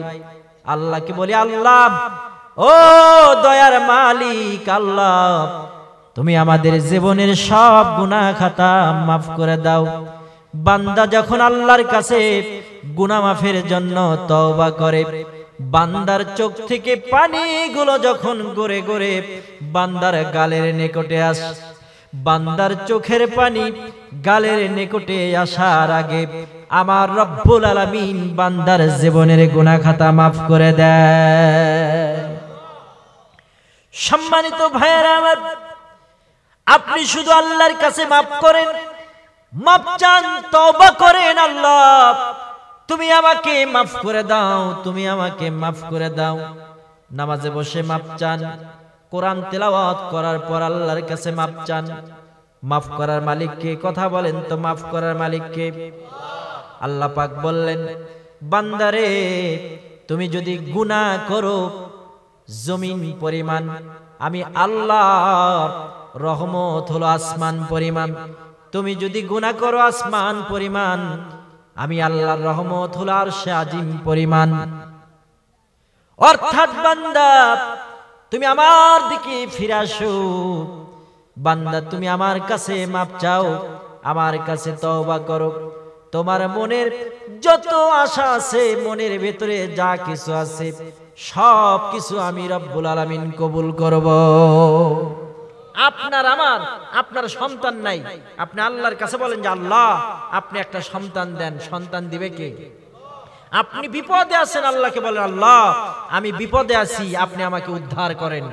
B: আল্লাহকে বলি, আল্লাহ ও দয়ার মালিক, আল্লাহ তুমি আমাদের জীবনের সব গুনাহ খাতা মাফ করে দাও। বান্দা যখন আল্লাহর কাছে গুনাহ মাফের জন্য তওবা করে, বান্দার চোখ থেকে পানিগুলো যখন গড়ে গড়ে বান্দার গালের নিকটে আসে, বান্দার চোখের পানি গালের নিকটে আসার আগে আমার রব্বুল আলামিন বান্দার জীবনের গুনাহ খাতা মাফ করে দেয়। সম্মানিত ভাইয়েরা আমার, আপনি শুধু আল্লাহর কাছে মাফ করেন, মাফ চান, তওবা করেন, আল্লাহ তুমি আমাকে মাফ করে দাও, তুমি আমাকে মাফ করে দাও। নামাজে বসে মাফ চান, কোরআন তেলাওয়াত করার পর আল্লাহর কাছে মাফ চান। মাফ করার মালিক কে? কথা বলেন তো, মাফ করার মালিক কে? আল্লাহ পাক বললেন, বান্দারে তুমি যদি গুনাহ করো জমিন পরিমাণ, আমি আল্লাহর রহমত হলো আসমান পরিমাণ। তুমি যদি গুনাহ করো আসমান পরিমাণ, আমি আল্লাহর রহমত হলো আরশে আজিম পরিমাণ। অর্থাৎ বান্দা তুমি আমার দিকে ফিরে আসো, বান্দা তুমি আমার কাছে মাপ চাও, আমার কাছে তওবা করো। তোমার মনের যত আশা আছে, মনের ভেতরে যা কিছু আছে, সব কিছু আমি রব্বুল আলামিন কবুল করব। আপনার আমার, আপনার সন্তান নাই, আপনি আল্লাহর কাছে বলেন যে আল্লাহ আপনি একটা সন্তান দেন। সন্তান দিবে কে? আপনি বিপদে আছেন, আল্লাহকে বলেন আল্লাহ আমি বিপদে আছি, আপনি আমাকে উদ্ধার করেন।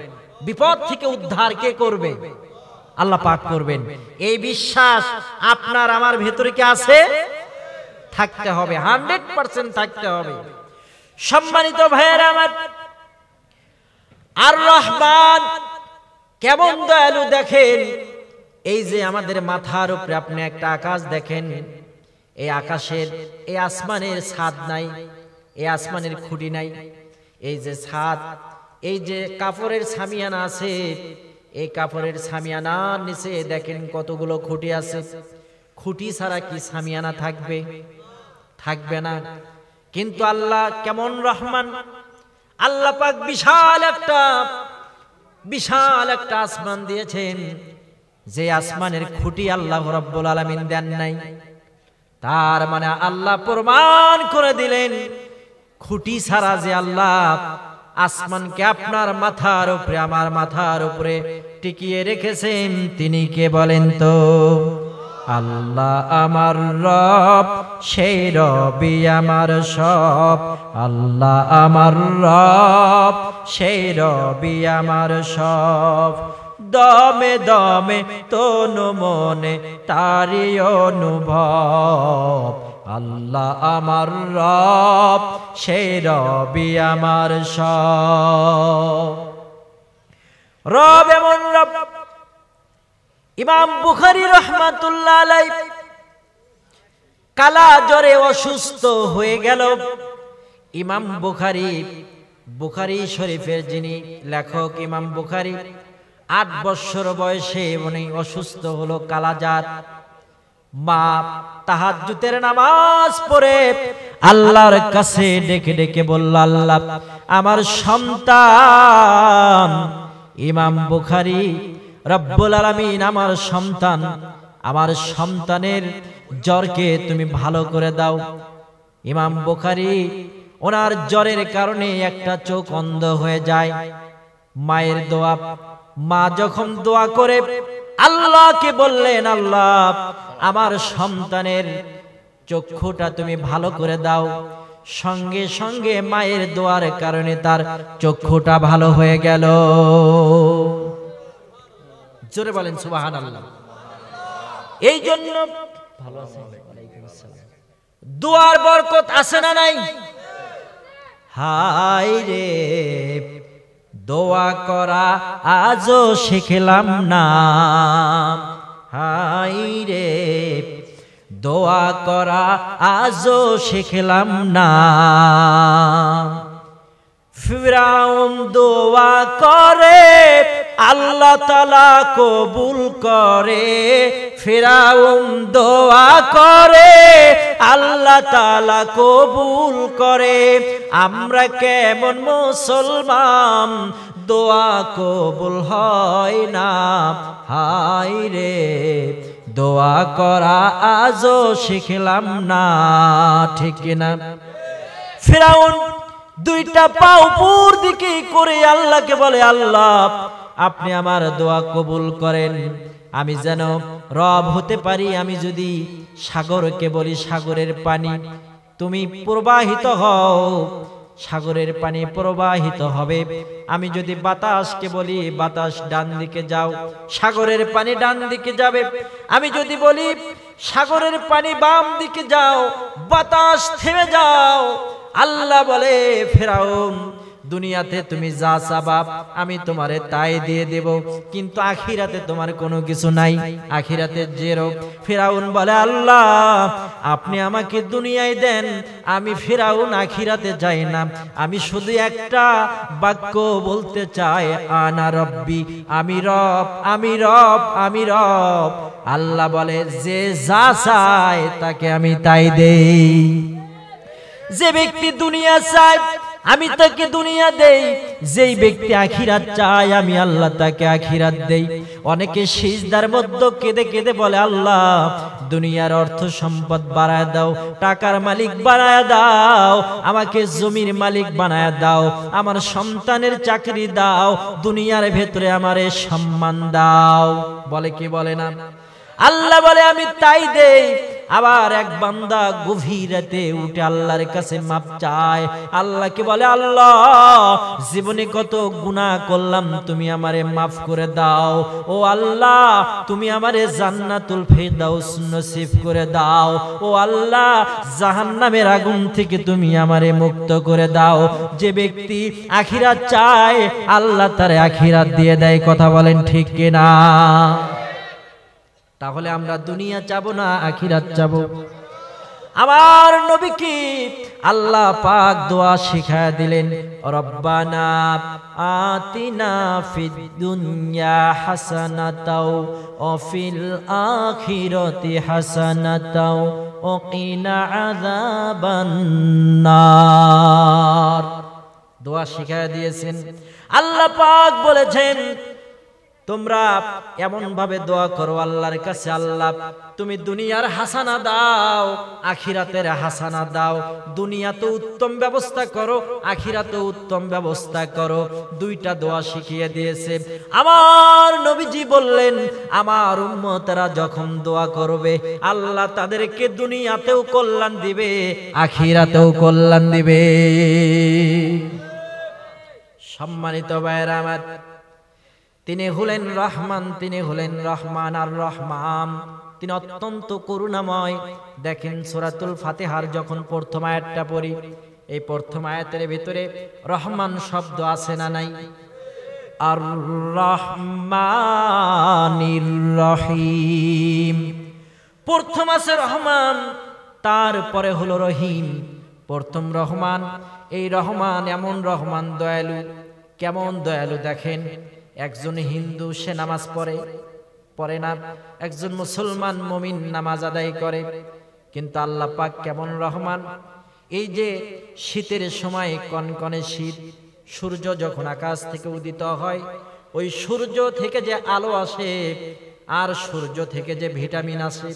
B: বিপদ থেকে উদ্ধার কে করবে? আল্লাহ পাক করবেন। এই বিশ্বাস আপনার আমার ভেতরে কি আছে? থাকতে হবে, 100% থাকতে হবে। সম্মানিত ভাইয়েরা আমার, আর রহমান কেমন দয়ালু দেখেন। এই যে আমাদের মাথার উপরে আপনি একটা আকাশ দেখেন, এই আকাশের, এই আসমানের ছাদ নাই, এই আসমানের খুঁটি নাই। এই যে ছাদ, এই যে কাপড়ের ছামিয়ানা আছে, এই কাপড়ের ছামিয়ানার নিচে দেখেন কতগুলো খুঁটি আছে। খুঁটি ছাড়া কি ছামিয়ানা থাকবে? থাকবে না। কিন্তু আল্লাহ কেমন রহমান, আল্লাহ পাক বিশাল একটা আসমান দিয়েছেন, যে আসমানের খুঁটি আল্লাহ রাব্বুল আলামিন দেন নাই। তার মানে আল্লাহ প্রমাণ করে দিলেন, খুঁটি ছাড়া যে আল্লাহ আসমানকে আপনার মাথার উপরে, আমার মাথার উপরে টিকিয়ে রেখেছেন, তিনি কে বলেন তো? আল্লাহ আমার রব, সেই রবি আমার সব। আল্লাহ আমার রব, সেই রবি আমার সব। দমে দমে তনু মনে তারি অনুভব। আল্লাহ আমার রব, সেই রবি আমার সব। রব এমন রব, ইমাম বুখারী রাহমাতুল্লাহ আলাইহি কালা জ্বরে অসুস্থ হয়ে গেল। ইমাম বুখারী শরীফের যিনি লেখক ইমাম বুখারী, 8 বছর বয়সে উনি অসুস্থ হলো, কালাজার। মা তাহাজ্জুদের নামাজ পড়ে আল্লাহর কাছে ডেকে ডেকে বলল, আল্লাহ আমার সন্তান ইমাম বুখারী, রব্বুল আলামিন আমার সন্তান, আমার সন্তানের জ্বরকে তুমি ভালো করে দাও। ইমাম বুখারী ওনার জ্বরের কারণে একটা চোখ অন্ধ হয়ে যায়। মায়ের দোয়া, মা যখন দোয়া করে আল্লাহকে বললেন, আল্লাহ আমার সন্তানের চক্ষুটা তুমি ভালো করে দাও। সঙ্গে সঙ্গে মায়ের দোয়ার কারণে তার চক্ষুটা ভালো হয়ে গেল। জোরে বলেন সুবহানাল্লাহ। এই জন্য ভালো আছেন? ওয়ালাইকুম আসসালাম। দোয়ার বরকত আছে না নাই? হায় রে দোয়া করা আজও শিখলাম না, হায় রে দোয়া করা আজও শিখলাম না। ফিরাউন দোয়া করে আল্লাহ তাআলা কবুল করে, ফিরাউন দোয়া করে আল্লাহ তাআলা কবুল করে। আমরা কেমন মুসলমান দোয়া কবুল হয় না, হায় রে দোয়া করা আজও শিখলাম না, ঠিক না? ফিরাউন দুইটা পা উপর দিকে করে আল্লাহকে বলে, আল্লাহ আপনি আমার দোয়া কবুল করেন, আমি যেন রব হতে পারি। আমি যদি সাগরকে বলি সাগরের পানি তুমি প্রবাহিত হও, সাগরের পানি প্রবাহিত হবে। আমি যদি বাতাসকে বলি বাতাস ডান দিকে যাও, সাগরের পানি ডান দিকে যাবে। আমি যদি বলি সাগরের পানি বাম দিকে যাও, বাতাস থেমে যাও। আল্লাহ বলে, ফিরাউন দুনিয়াতে তুমি যা চাবা আমি তোমারে তাই দিয়ে দেব, কিন্তু আখিরাতে তোমার কোনো কিছু নাই, আখিরাতে জেরো। ফিরাউন বলে, আল্লাহ আপনি আমাকে দুনিয়ায় দেন, আমি ফিরাউন আখিরাতে যাই না। আমি শুধু একটা বাক্য বলতে চাই, আনা রব্বি, আমি রব, আমি রব, আমি রব। আল্লাহ বলে, যে যা চায় তাকে আমি তাই দেই। যে ব্যক্তি দুনিয়া চায় আমি তাকে দুনিয়া দেই, যেই ব্যক্তি আখিরাত চায় আমি আল্লাহ তাকে আখিরাত দেই। অনেকে সিজদার মধ্যে কেঁদে কেঁদে বলে, আল্লাহ দুনিয়ার অর্থ সম্পদ বাড়ায় দাও, টাকার মালিক বানায় দাও, আমাকে জমির মালিক বানায় দাও, আমার সন্তানের চাকরি দাও, দুনিয়ার ভেতরে আমারে সম্মান দাও। বলে কি বলে না? আল্লাহ বলে আমি তাই দেই। আবার এক বান্দা গভীর রাতে উঠে আল্লাহর কাছে মাপ চায়, আল্লাহকে বলে, আল্লাহ জীবনে কত গুনাহ করলাম, তুমি আমারে মাফ করে দাও। ও আল্লাহ তুমি আমারে জান্নাতুল ফেরদাউস নসিব করে দাও। ও আল্লাহ জাহান্নামের আগুন থেকে তুমি আমারে মুক্ত করে দাও। যে ব্যক্তি আখিরাত চায় আল্লাহ তারে আখিরাত দিয়ে দেয়। কথা বলেন ঠিক কিনা? তাহলে আমরা দুনিয়া চাবো না আখিরাত চাবো? আমার নবী কি আল্লাহ পাক দোয়া শিখায়া দিলেন, রব্বানা আতিনা ফিদ দুনিয়া হাসানাতাও ওয়া ফিল আখিরাতি হাসানাতাও ওয়া কিনা আযাবান নার। দোয়া শিখায়া দিয়েছেন। আল্লাহ পাক বলেছেন, তোমরা এমন ভাবে দোয়া করো আল্লাহর কাছে, আল্লাহ তুমি দুনিয়ার হাসানা দাও, আখিরাতের হাসানা দাও। দুনিয়াতে উত্তম ব্যবস্থা করো, আখিরাতে উত্তম ব্যবস্থা করো। দুইটা দোয়া শিখিয়ে দিয়েছে। আমার নবীজি বললেন, আমার উম্মতেরা যখন দোয়া করবে আল্লাহ তাদেরকে দুনিয়াতেও কল্যাণ দিবে, আখিরাতেও কল্যাণ দিবে। সম্মানিত ভাইরা আমার, তিনি হলেন রহমান, তিনি হলেন রহমান আর রহমান, তিনি অত্যন্ত করুণাময়। দেখেন সূরাতুল ফাতিহার যখন প্রথম আয়াতটা পড়ি, এই প্রথম আয়াতের ভিতরে রহমান শব্দ আছে না নাই? আর রহমানির রহিম, প্রথম আছে রহমান, তারপরে হলো রহিম। প্রথম রহমান, এই রহমান এমন রহমান দয়ালু। কেমন দয়ালু দেখেন, একজন হিন্দু সে নামাজ পড়ে না, একজন মুসলমান মুমিন নামাজ আদায় করে, কিন্তু আল্লাহ পাক কেমন রহমান। এই যে শীতের সময় কনকনে শীত, সূর্য যখন আকাশ থেকে উদিত হয়, ওই সূর্য থেকে যে আলো আসে আর সূর্য থেকে যে ভিটামিন আসে,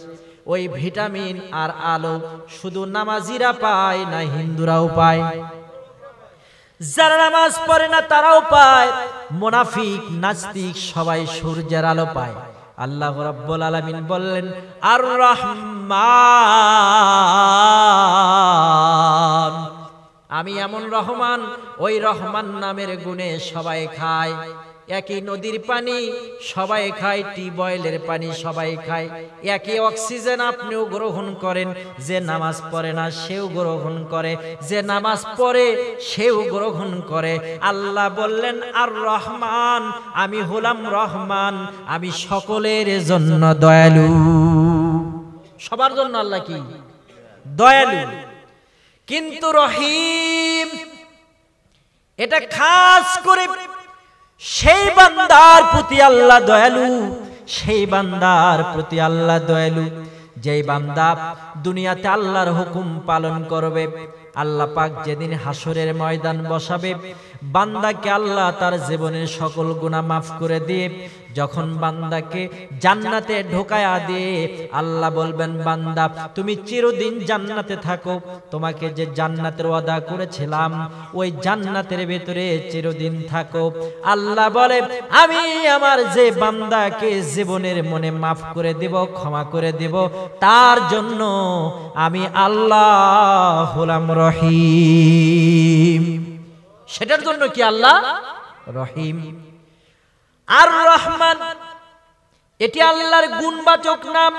B: ওই ভিটামিন আর আলো শুধু নামাজিরা পায় না, হিন্দুরাও পায়। যারা নামাজ পড়ে না তারাও পায়, মুনাফিক নাস্তিক সবাই সূর্যের আলো পায়। আল্লাহ রাব্বুল আলামিন বললেন, আর রহমান আমি এমন রহমান, ওই রহমান নামের গুণে সবাই খায়। একই নদীর পানি সবাই খায়, টিউবওয়েলের পানি সবাই খায়। একই অক্সিজেন আপনিও গ্রহণ করেন, যে নামাজ পড়ে না সেও গ্রহণ করে, যে নামাজ পড়ে সেও গ্রহণ করে। আল্লাহ বললেন আর রহমান, আমি হলাম রহমান, আমি সকলের জন্য দয়ালু। সবার জন্য আল্লাহ কি? দয়ালু। কিন্তু রহিম, এটা খাস করে সেই বান্দার প্রতি আল্লাহ দয়ালু, সেই বান্দার প্রতি আল্লাহ দয়ালু যেই বান্দা দুনিয়াতে আল্লাহর হুকুম পালন করবে। আল্লাহ পাক যেদিন হাসরের ময়দান বসাবে, বান্দাকে আল্লাহ তার জীবনের সকল গুনাহ মাফ করে দিয়ে যখন বান্দাকে জান্নাতে ঢোকায়া দিয়ে আল্লাহ বলবেন, বান্দা তুমি চিরদিন জান্নাতে থাকো, তোমাকে যে জান্নাতের ওয়াদা করেছিলাম ওই জান্নাতের ভেতরে চিরদিন থাকো। আল্লাহ বলে, আমি আমার যে বান্দাকে জীবনের মনে মাফ করে দেব, ক্ষমা করে দেব, তার জন্য আমি আল্লাহ হলাম রহিম। সেটার জন্য কি আল্লাহ রহিম। আর রহমান, এটি আল্লাহর গুণবাচক নাম।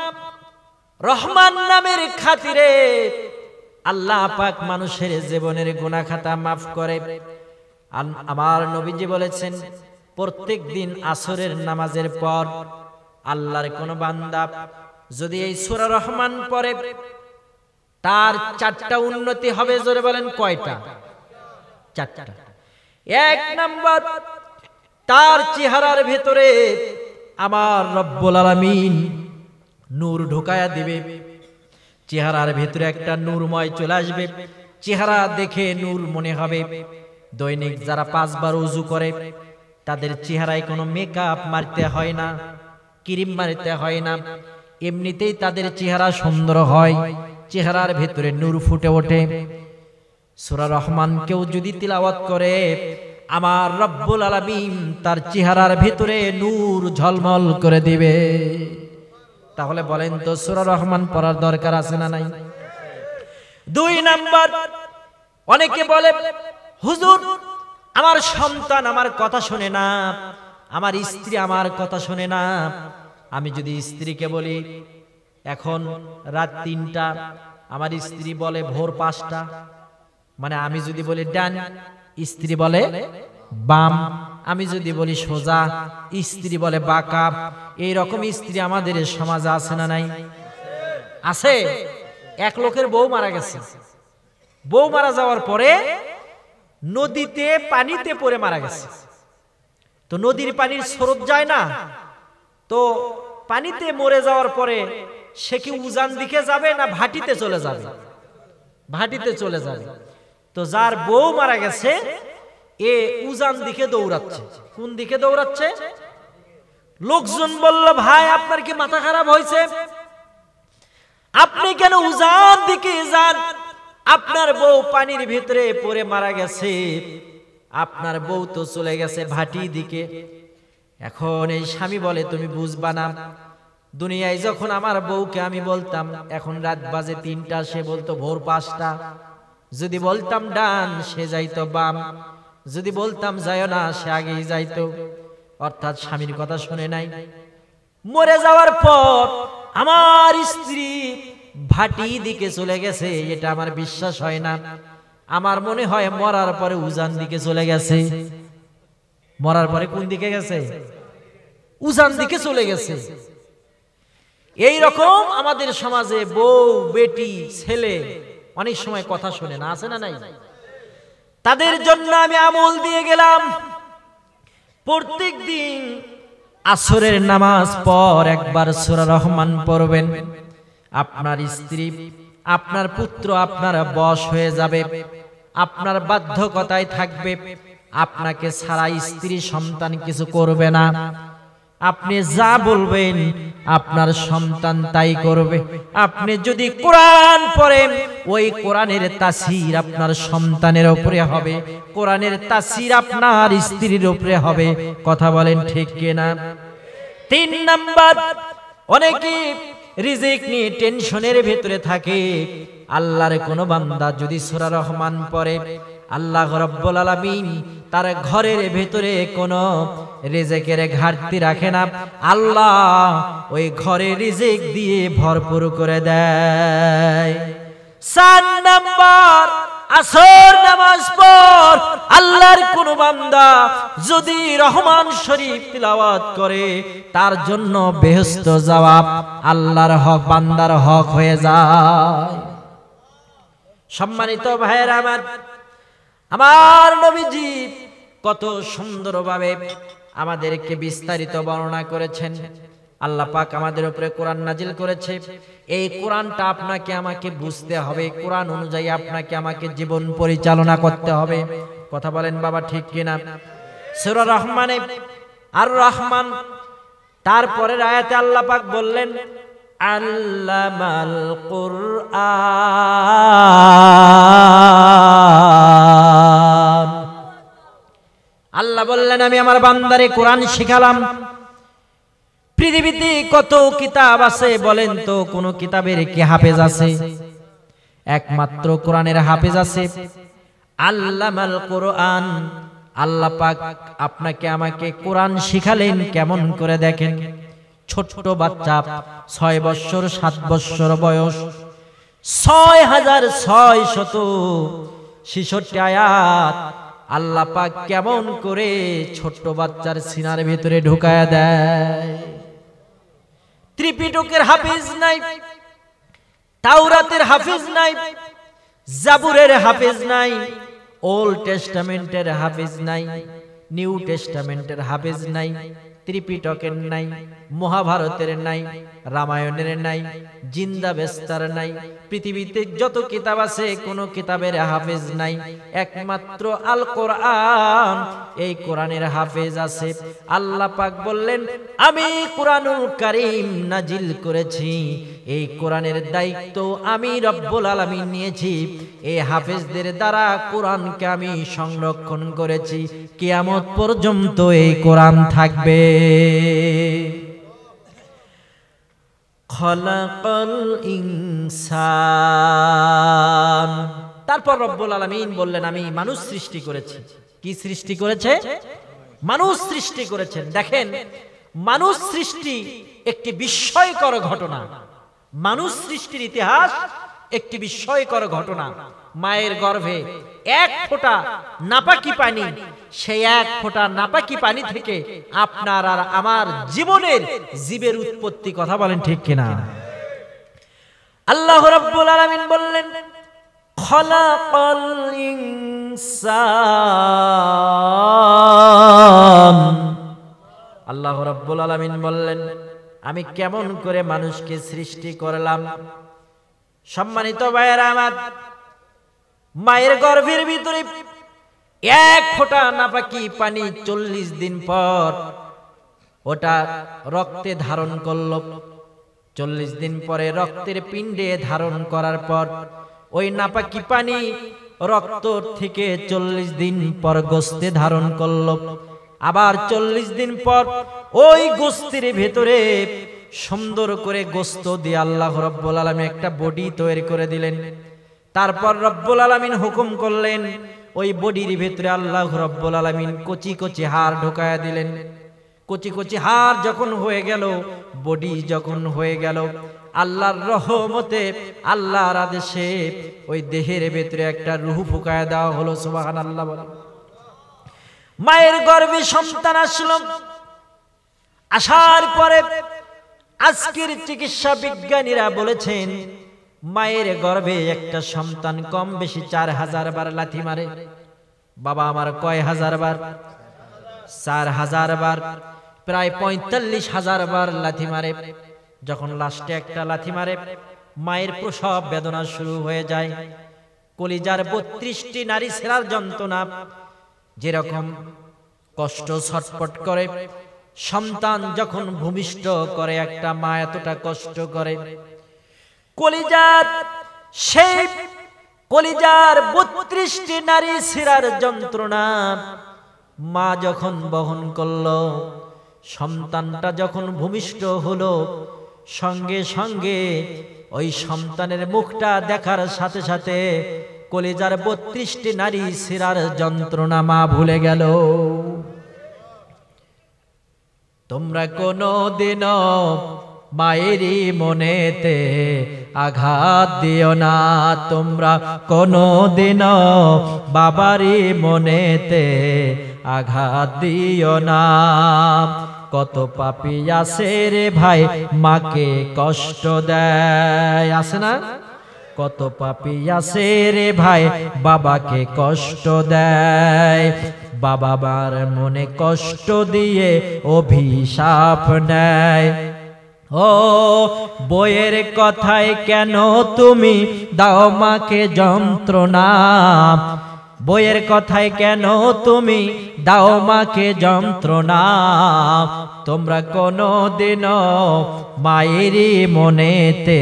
B: রহমান নামের খাতিরে আল্লাহ পাক মানুষের জীবনের গুনাহ খাতা মাফ করে। আমার নবীজি বলেছেন, প্রত্যেক দিন আসরের নামাজের পর আল্লাহর কোন বান্দা যদি এই সূরা রহমান পড়ে, তার 4টা উন্নতি হবে। জোরে বলেন কয়টা? 4টা। 1 নাম্বার, তার চেহারার ভেতরে আমার রব্বুল আলামিন নূর ঢোকায়া দিবে। চেহারার ভেতরে একটা নূরময় চলে আসবে, চেহারা দেখে নূর মনে হবে। দৈনিক যারা 5 বার ওযু করে তাদের চেহারায় কোনো মেকআপ মারতে হয় না, ক্রিম মারতে হয় না, এমনিতেই তাদের চেহারা সুন্দর হয়, চেহারার ভেতরে নূর ফুটে ওঠে। সূরা রহমান কেউ যদি তিলাওয়াত করে, আমার রব্বুল আলামিন তার চেহারার ভেতরে নূর ঝলমল করে দিবে। তাহলে বলেন তো সূরা রহমান পড়ার দরকার আছে না নাই? 2 নাম্বার, অনেকে বলে, হুজুর আমার সন্তান আমার কথা শোনে না, আমার স্ত্রী আমার কথা শোনে না। আমি যদি স্ত্রীকে বলি এখন রাত 3টা, আমার স্ত্রী বলে ভোর 5টা, মানে আমি যদি বলি ডান, স্ত্রী বলে বাম, আমি যদি বলি সোজা, স্ত্রী বলে বাঁকা। এইরকম স্ত্রী আমাদের সমাজে আছে না নাই? আছে। এক লোকের বউ মারা গেছে, বউ মারা যাওয়ার পরে নদীতে পানিতে পড়ে মারা গেছে। তো নদীর পানির স্রোত যায় না, তো পানিতে মরে যাওয়ার পরে সে কি উজান দিকে যাবে না ভাটিতে চলে যাবে? ভাটিতে চলে যাবে। তো যার বউ মারা গেছে এ উজান দিকে দৌড়াচ্ছে। কোন দিকে দৌড়াচ্ছে? লোকজন বলল, ভাই আপনার কি মাথা খারাপ হয়েছে? আপনি কেন উজান দিকে যান? আপনার বউ পানির ভিতরে পড়ে মারা গেছে, আপনার বউ তো চলে গেছে ভাটি দিকে। এখন এই স্বামী বলে, তুমি বুঝবা না, দুনিয়ায় যখন আমার বউকে আমি বলতাম এখন রাত বাজে 3টা, সে বলতো ভোর 5টা। যদি বলতাম ডান সে যাইতো বাম, যদি বলতাম যায় না সে আগেই যাইতো। অর্থাৎ স্বামীর কথা শুনে নাই। মরে যাওয়ার পর আমার স্ত্রী ভাটি দিকে চলে গেছে, এটা আমার বিশ্বাস হয় না। আমার মনে হয় মরার পরে উজান দিকে চলে গেছে। মরার পরে কোন দিকে গেছে? উজান দিকে চলে গেছে। এই রকম আমাদের সমাজে বউ, বেটি, ছেলে অনেক সময় কথা শুনে না, আছে না নাই? তাদের জন্য আমি আমল দিয়ে গেলাম, প্রত্যেক দিন আসরের নামাজ পর একবার সূরা রহমান পড়বেন। আপনার স্ত্রী, আপনার পুত্র আপনার বশ হয়ে যাবে, আপনার বাধ্যকতায় থাকবে, আপনাকে ছাড়া স্ত্রী সন্তান কিছু করবে না। আপনি যা বলবেন আপনার সন্তান তাই করবে। আপনি যদি কোরআন পড়েন ওই কোরআনের তাসির আপনার সন্তানের উপরে হবে, কোরআনের তাসির আপনার স্ত্রীর উপরে হবে। কথা বলেন ঠিক কিনা? 3 নাম্বার, অনেকে রিজিক নিয়ে টেনশনের ভেতরে থাকে। আল্লাহর কোন বান্দা যদি সূরা রহমান পড়ে, আল্লাহ রাব্বুল আলামিন তার ঘরের ভেতরে কোনো রিজিকের ঘাটতি রাখে না, আল্লাহ ওই ঘরে রিজিক দিয়ে ভরপুর করে দেয়। 4 নাম্বার, আসর নামাজ পর আল্লাহর কোন বান্দা যদি রহমান শরীফ তিলাওয়াত করে, তার জন্য বেহেশত যাওয়া আল্লাহর হক, বান্দার হক হয়ে যায়। সম্মানিত ভাইয়েরা আমার নবীজি কত সুন্দরভাবে আমাদেরকে বিস্তারিত বর্ণনা করেছেন। আল্লাহ পাক আমাদের উপরে কোরআন নাজিল করেছে, এই কোরআনটা আপনাকে আমাকে বুঝতে হবে, কোরআন অনুযায়ী আপনাকে আমাকে জীবন পরিচালনা করতে হবে। কথা বলেন বাবা, ঠিক কিনা? সূরা রহমানে আর রহমান, তারপরের আয়াতে আল্লাহ পাক বললেন আল্লামাল কুরআন। আল্লাহ বললেন আমি আমার বান্দারে কোরআন শিখালাম। পৃথিবীতে কত কিতাব আছে বলেন তো, কোন কিতাবের কি হাফেজ আছে? একমাত্র কোরআনের হাফেজ আছে। আল্লামাল কুরআন, আল্লাহ পাক আপনাকে আমাকে কোরআন শিখালেন কেমন করে দেখেন। ছোট্ট বাচ্চা 6 বছর 7 বছর বয়স, 6666 আয়াত আল্লাহ পাক কেমন করে ছোট্ট বাচ্চার সিনার ভিতরে ঢুকায়া দেয়। ত্রিপিটকের হাফিজ নাই, তাওরাতের হাফিজ নাই, জাবুরের হাফিজ নাই, ওল্ড টেস্টামেন্টের হাফিজ নাই, নিউ টেস্টামেন্টের হাফিজ নাই, ত্রিপিটকের নাই, মহাভারতের নাই, রামায়ণের নাই, জিন্দা বেস্তার নাই। পৃথিবীতে যত কিতাব আছে কোন কিতাবের হাফেজ নাই, একমাত্র আল কোরআন, এই কোরআনের হাফেজ আছে। আল্লাহ পাক বললেন আমি কোরআনুল কারীম নাজিল করেছি, এই কোরআনের দায়িত্ব আমি রব্বুল আলামিন নিয়েছি। এই হাফেজদের দ্বারা কোরআনকে আমি সংরক্ষণ করেছি, কিয়ামত পর্যন্ত এই কোরআন থাকবে। খলাকাল ইনসান, তারপর রব্বুল আলামিন বললেন আমি মানুষ সৃষ্টি করেছি। কি সৃষ্টি করেছে? মানুষ সৃষ্টি করেছেন। দেখেন, মানুষ সৃষ্টি একটি বিস্ময়কর ঘটনা। মানুষ সৃষ্টির ইতিহাস একটি বিস্ময়কর ঘটনা। মায়ের গর্ভে 1 ফোঁটা নাপাকি পানি, সেই 1 ফোঁটা নাপাকি পানি থেকে আপনার আর আমার জীবনের জীবের উৎপত্তি। কথা বলেন ঠিক কিনা? আল্লাহ রাব্বুল আলামিন বললেন খলাকাল ইনসান। আল্লাহ রাব্বুল আলামিন বললেন আমি কেমন করে মানুষকে সৃষ্টি করলাম। সম্মানিত ভাইয়েরা আমার, মায়ের গর্ভের ভিতরে 1 ফোঁটা নাপাকি পানি 40 দিন পর ওটা রক্তে ধারণ করল। 40 দিন পরে রক্তের পিণ্ডে ধারণ করার পর ওই নাপাকি পানি রক্ত থেকে 40 দিন পর গোস্তে ধারণ করল। আবার 40 দিন পর ওই গোস্তের ভেতরে সুন্দর করে গোস্ত দিয়ে আল্লাহ রাব্বুল আলামিন একটা বডি তৈরি করে দিলেন। তারপর রব্বুল আলামিন হুকুম করলেন ওই বডির ভিতরে আল্লাহ রাব্বুল আলামিন কচি কচি হাড় ঢোকায়া দিলেন। কচি কচি হাড় যখন হয়ে গেল, বডি যখন হয়ে গেল, আল্লাহর রহমতে আল্লাহর আদেশে ওই দেহের ভিতরে একটা রূহ ফুকায়া দেওয়া হলো। সুবহানাল্লাহ বলেন। মায়ের গর্ভে সন্তান আসলো। আসার পরে আজকের চিকিৎসা বিজ্ঞানীরা বলেছেন মায়ের গর্ভে একটা সন্তান কম বেশি 4000 বার লাথি মারে। বাবা আমার কয় হাজার বার? 4000 বার, প্রায় 45,000 বার লাথি মারে। যখন লাস্টে একটা লাথি মারে, মায়ের প্রসব বেদনা শুরু হয়ে যায়। কলিজার 32টি নারী ছেঁড়ার যন্ত্রণা যেরকম কষ্ট ছটফট করে, সন্তান যখন ভূমিষ্ঠ করে একটা মা এতটা কষ্ট করে। কলিজার সেই কলিজার 32টি নারী ছেঁড়ার যন্ত্রণা মা যখন বহন করলো, সন্তানটা যখন ভূমিষ্ঠ হলো, সঙ্গে সঙ্গে ওই সন্তানের মুখটা দেখার সাথে সাথে কলিজার 32টি নারী ছিঁড়ার যন্ত্রণা মা ভুলে গেল। তোমরা কোনোদিনও মায়েরই মনেতে আঘাত দিও না, তোমরা কোনোদিনও বাবারই মনেতে আঘাত দিও না। কত পাপী আছে রে ভাই মাকে কষ্ট দেয়, আছে না? কত পাপী আছে রে ভাই বাবাকে কষ্ট দেয়, বাবা মার মনে কষ্ট দিয়ে অভিশাপ নেয়। ও বইয়ের কথায় কেন তুমি দাও মাকে যন্ত্রণা, বইয়ের কথায় কেন তুমি দাও মাকে যন্ত্রণা, তোমরা কোনোদিনও মায়েরই মনেতে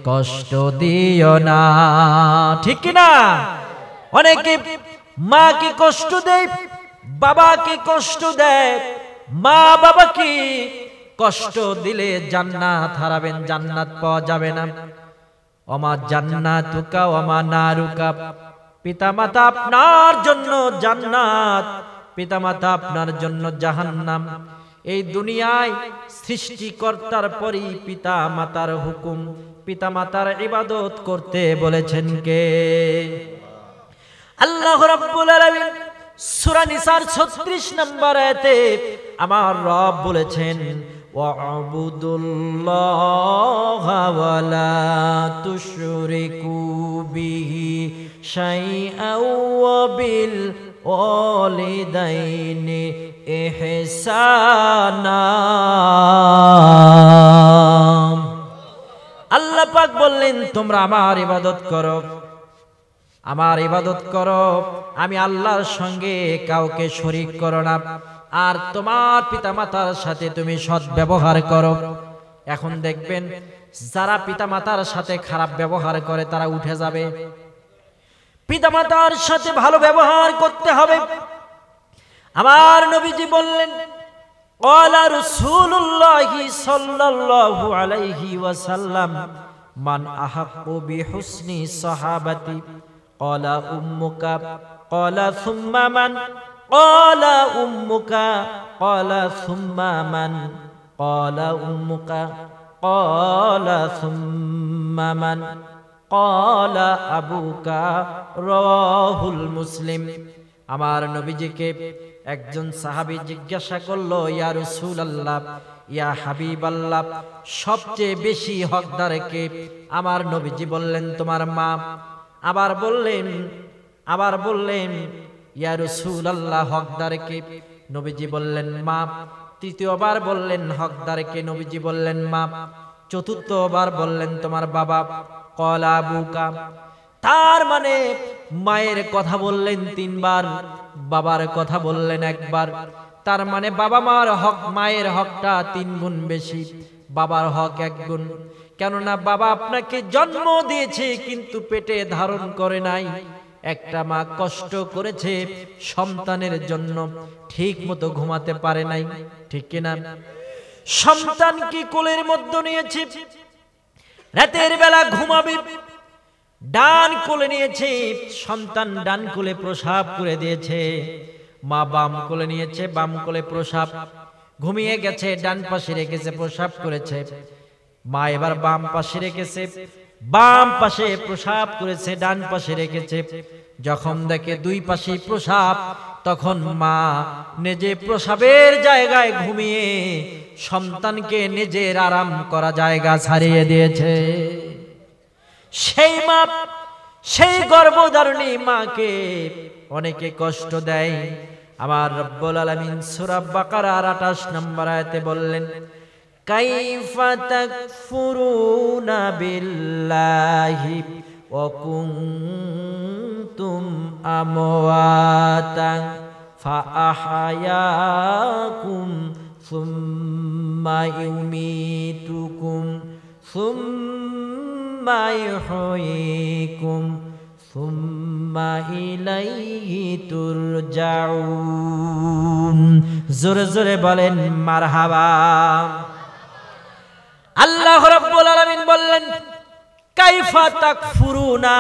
B: কষ্ট দিও না। ঠিক না? অনেকে মাকে কষ্ট দেয়, বাবাকে কষ্ট দেয়। মা বাবাকে কষ্ট দিলে জান্নাত হারাবেন, জান্নাত পাওয়া যাবে না। ওমা জান্নাতুকা ওমা নারুকা, পিতামাতা আপনার জন্য জান্নাত, পিতামাতা আপনার জন্য জাহান্নাম। এই দুনিয়ায় সৃষ্টিকর্তার পরই পিতামাতার হুকুম, পিতামাতার ইবাদত করতে বলেছেন কে? আল্লাহ রাব্বুল আলামিন সূরা নিসার 36 নম্বর আয়াতে আমার রব বলেছেন, ওয়া'বুদুল্লাহা ওয়া লা তুশরিকু বিহি শাইআন ওয়া বিল ওয়ালিদাইনি ইহসানা। আল্লাহ পাক বললেন, তোমরা আমার ইবাদত করো, আমার ইবাদত করো, আমি আল্লাহর সঙ্গে কাউকে শরীক করো না, আর তোমার পিতামাতার সাথে তুমি সৎ ব্যবহার করো। এখন দেখবেন যারা পিতামাতার সাথে খারাপ ব্যবহার করে তারা উঠে যাবে। পিতামাতার সাথে ভালো ব্যবহার করতে হবে। আমার নবীজি বললেন, ক্বালা রাসূলুল্লাহি সাল্লাল্লাহু আলাইহি ওয়াসাল্লাম, মান আহাক্কু বিহুসনি সাহাবাতি, ক্বালা উম্মুকা, ক্বালা সুম্মা মান, ক্বালা উম্মুকা, ক্বালা সুম্মা মান, ক্বালা উম্মুকা, ক্বালা সুম্মা মান, ক্বালা আবুকা, রাওয়াহুল মুসলিম। আমার নবীজিকে একজন সাহাবী জিজ্ঞাসা করলো, ইয়া রাসূলুল্লাহ, ইয়া হাবিবাল্লাহ, সবচেয়ে বেশি হকদার কে? আমার নবীজি বললেন, তোমার মা। আবার বললেন ইয়া রাসূলুল্লাহ, হকদার কে? নবীজি বললেন মা। তৃতীয়বার বললেন হকদার কে? নবীজি বললেন মা। চতুর্থবার বললেন তোমার বাবা। ক্বালা আবুকা। তার মানে মায়ের কথা বললেন 3 বার, বাবার কথা বললেন 1 বার। তার মানে বাবা মার হক, মায়ের হকটা 3 গুণ বেশি, বাবার হক 1 গুণ। কেননা বাবা আপনাকে জন্ম দিয়েছে কিন্তু পেটে ধারণ করে নাই। একটা মা কষ্ট করেছে সন্তানের জন্য, ঠিক মতো ঘুমাতে পারে নাই, ঠিক কিনা? সন্তানকে কোলের মধ্যে নিয়েছে, রাতের বেলা ঘুমাবে, ডান কোলে নিয়েছে, সন্তান ডান কোলে প্রসাব করে দিয়েছে। মা বাম কোলে নিয়েছে, বাম কোলে প্রসাব, ঘুমিয়ে গেছে, ডান পাশে রেখেছে, প্রসাব করেছে। মা এবার বাম পাশে রেখেছে, বাম পাশে প্রসাব করেছে, ডান পাশে রেখেছে। যখন দেখে 2 পাশেই প্রসাব, তখন মা নিজে প্রসাবের জায়গায় ঘুমিয়ে সন্তানকে নিজের আরাম করা জায়গা ছাড়িয়ে দিয়েছে। সেই মা, সেই গর্ভধারিণী মাকে অনেকে কষ্ট দেয়। আমার রব্বুল আলামিন সূরা বাকারার 28 নম্বর আয়াতে বললেন, কাইফা তাকফুরুনা বিল্লাহি ওয়া কুনতুম আমওয়াতান ফাআহয়াকুম সুম্মা ইউমীতুকুম সুম্মা ইউহয়িকুম সুম্মা ইলাইহি তুরজাউন। জোরে জোরে বলেন মারহাবা। আল্লাহ রাব্বুল আলামিন বললেন, কাইফা তাকফুরুনা,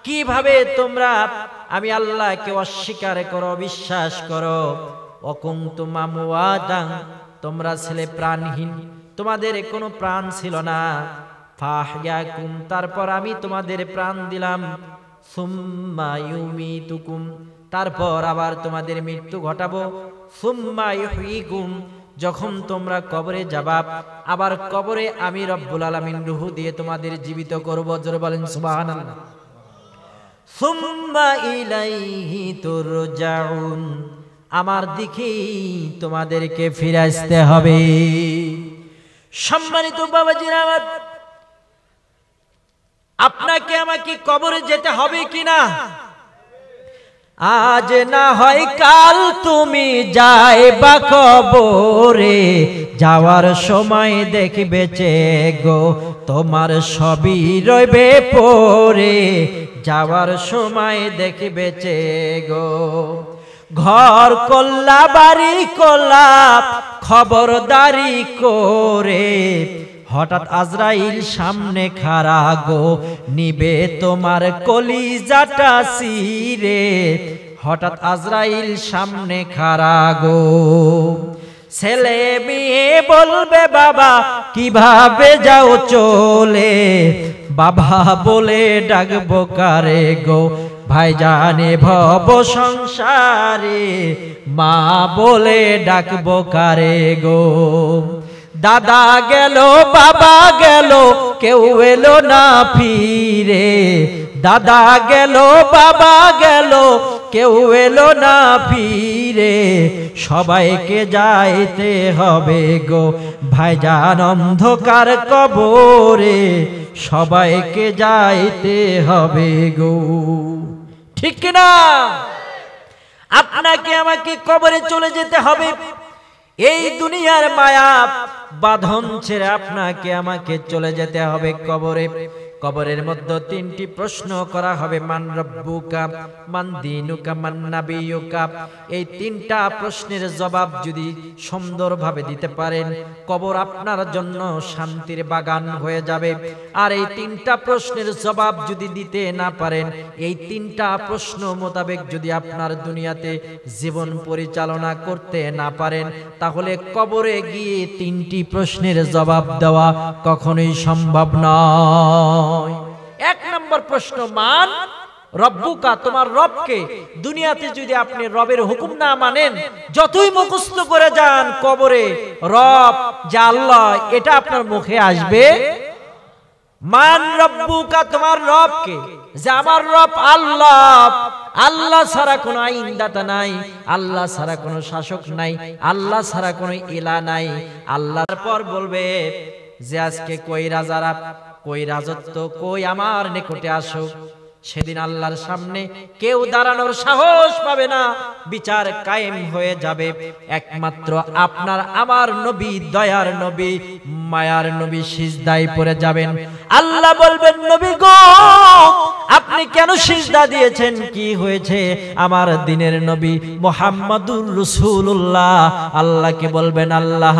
B: কিভাবে তোমরা আমি আল্লাহকে অস্বীকার করো, বিশ্বাস করো। অকুনতুম আমওয়াতান, তোমরা ছিলে প্রাণহীন, তোমাদের কোনো প্রাণ ছিল না। ফাহইয়াকুম, তারপর আমি তোমাদের প্রাণ দিলাম। সুম্মা ইউমিতুকুম, তারপর আবার তোমাদের মৃত্যু ঘটাবো। সুম্মা ইউহয়িকুম, যখন তোমরা কবরে যাবা, আবার কবরে আমি রব্বুল আলামিন রূহ দিয়ে তোমাদের জীবিত করব। জোরে বলেন সুবহানাল্লাহ। সুম্মা ইলাইহি তুরজাউন, আমার দিকেই তোমাদেরকে ফিরে আসতে হবে। সম্মানিত বাবাজিরা আমার, আপনাকে আমাকে কবরে যেতে হবে কিনা? আজ না হয় কাল তুমি যাইবা কবরে, যাওয়ার সময় দেখবে গো তোমার সবই রইবে পড়ে, যাওয়ার সময় দেখবে গো। ঘর কল্লা বাড়ি কল্লা খবরদারি করে, হঠাৎ আজরাইল সামনে খাড়া গো, নিবে তোমার কলিজাটা সিরে, হঠাৎ আজরাইল সামনে খাড়া গো। ছেলে মেয়ে বলবে বাবা কিভাবে যাও চলে, বাবা বলে ডাকবো কারে গো ভাইজানে ভব সংসারে, মা বলে ডাকবো কারে গো। দাদা গেল বাবা গেল কেউ এলো না ফিরে, দাদা গেল বাবা গেল কেউ এলো না ফিরে, সবাইকে যাইতে হবে গো ভাইজান অন্ধকার কবরে, সবাইকে যাইতে হবে গো। ঠিক না? আপনাকে আমাকে কবরে চলে যেতে হবে। এই দুনিয়ার মায়া বাঁধন ছেড়ে আপনাকে আমাকে চলে যেতে হবে কবরে। কবরের মধ্যে তিনটি প্রশ্ন করা হবে, মান রব্বুকা, মান দীনুকা, মান নাবিয়ুকা। এই তিনটা প্রশ্নের জবাব যদি সুন্দরভাবে দিতে পারেন, কবর আপনার জন্য শান্তির বাগান হয়ে যাবে। আর এই তিনটা প্রশ্নের জবাব যদি দিতে না পারেন, এই তিনটা প্রশ্ন মোতাবেক যদি আপনার দুনিয়াতে জীবন পরিচালনা করতে না পারেন, তাহলে কবরে গিয়ে তিনটি প্রশ্নের জবাব দেওয়া কখনোই সম্ভব নয়। এক নম্বর প্রশ্ন, মান রব্বুকা, তোমার রবকে। দুনিয়াতে যদি আপনি রবের হুকুম না মানেন, যতই মুখস্থ করে যান, কবরে রব যে আল্লাহ এটা আপনার মুখে আসবে। মান রব্বুকা, তোমার রবকে, যে আমার রব আল্লাহ। আল্লাহ ছাড়া কোনো আইনদাতা নাই, আল্লাহ ছাড়া কোনো শাসক নাই, আল্লাহ ছাড়া কোনো ইলা নাই। আল্লাহর পর বলবে যে আজকে কই রাজারা, কই রাজত্ব, কই আমার নিকটে আসো। সেদিন আল্লাহর সামনে কেউ দাঁড়ানোর সাহস পাবে না, বিচার কায়েম হয়ে যাবে। একমাত্র আপনার আমার নবী, দয়ার নবী, মায়ার নবী সিজদায় পড়ে যাবেন। আল্লাহ বলবেন, নবী গো আপনি কেন সিজদা দিয়েছেন, কি হয়েছে? আমার দিনের নবী মুহাম্মাদুর রাসূলুল্লাহ। আল্লাহকে বলবেন, আল্লাহ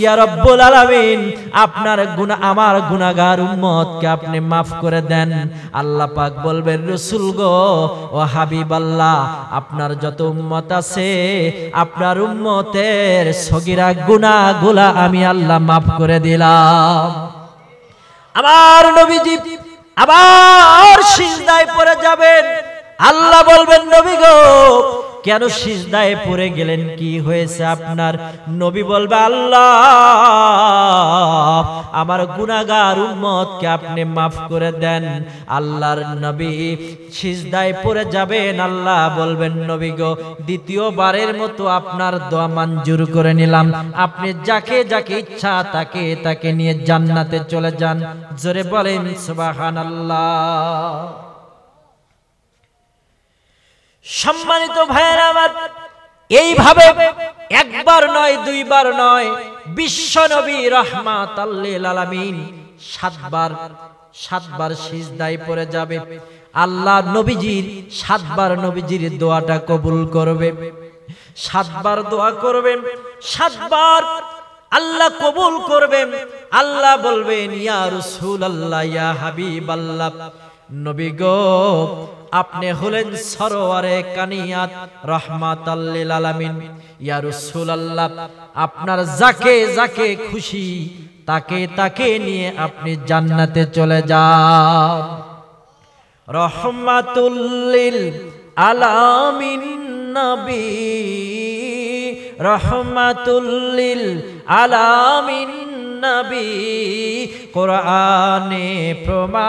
B: ইয়া রাব্বুল আলামিন, আপনার গুনাহ, আমার গুনাহগার উম্মতকে আপনি মাফ করে দেন। আল্লাহ পাক বলবেন, রাসূল গো ও হাবিবাল্লাহ, আপনার যত উম্মত আছে, আপনার উম্মতের সগীরা গুনাহগুলা আমি আল্লাহ মাফ করে দিলাম। আমার নবীজি আবার সিজদায় পড়ে যাবেন। আল্লাহ বলবেন, নবী গো কেন সিজদায় পড়ে গেলেন, কি হয়েছে আপনার? নবী বলবে, আল্লাহ আমার গুনাহগার উম্মতকে আপনি মাফ করে দেন। আল্লাহর নবী সিজদায় পড়ে যাবেন। আল্লাহ বলবেন, নবী গো দ্বিতীয়বারের মতো আপনার দোয়া মঞ্জুর করে নিলাম, আপনি যাকে যাকে ইচ্ছা তাকে তাকে নিয়ে জান্নাতে চলে যান। জোরে বলেন সুবহানাল্লাহ। সম্মানিত ভাইয়েরা আমার, এইভাবে একবার নয়, দুইবার নয়, বিশ্ব নবী রাহমাতাল লিল আলামিন সাতবার সিজদায় পড়ে যাবে। আল্লাহ নবীজির সাতবার নবীজির দোয়াটা কবুল করবে। সাতবার দোয়া করবেন, সাতবার আল্লাহ কবুল করবেন। আল্লাহ বলবেন ইয়া রাসূলুল্লাহ ইয়া হাবিবাল্লাহ, নবী গো আপনি হলেন সরওয়ারে কানিয়াত রাহমাতাল লিল আলামিন। ইয়া রাসূলুল্লাহ আপনার যাকে যাকে খুশি তাকে তাকে নিয়ে আপনি জান্নাতে চলে যান। রহমাতুল লিল আলামিন নবী, রহমাতুল লিল আলামিন নবী, কোরআনে প্রমাণ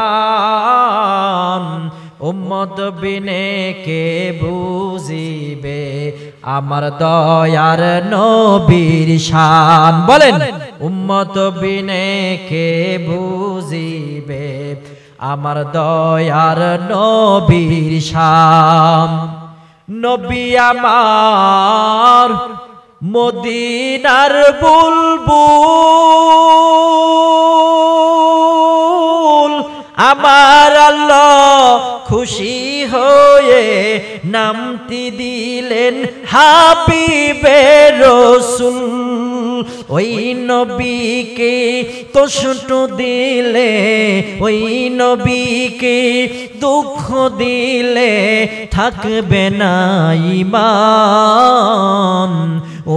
B: উম্মত বিনে কে বুঝিবে আমার দয়ার নবীর শান। বলেন উম্মত বিনে কে বুঝিবে আমার দয়ার নবীর শান। নবী আমার মদিনার বুলবুল, আমার আল্লাহ খুশি হয়ে নামটি দিলেন হাবিবে রসুল। ওই নবীকে কষ্ট দিলে, ওই নবীকে দুঃখ দিলে থাকবে না ঈমান।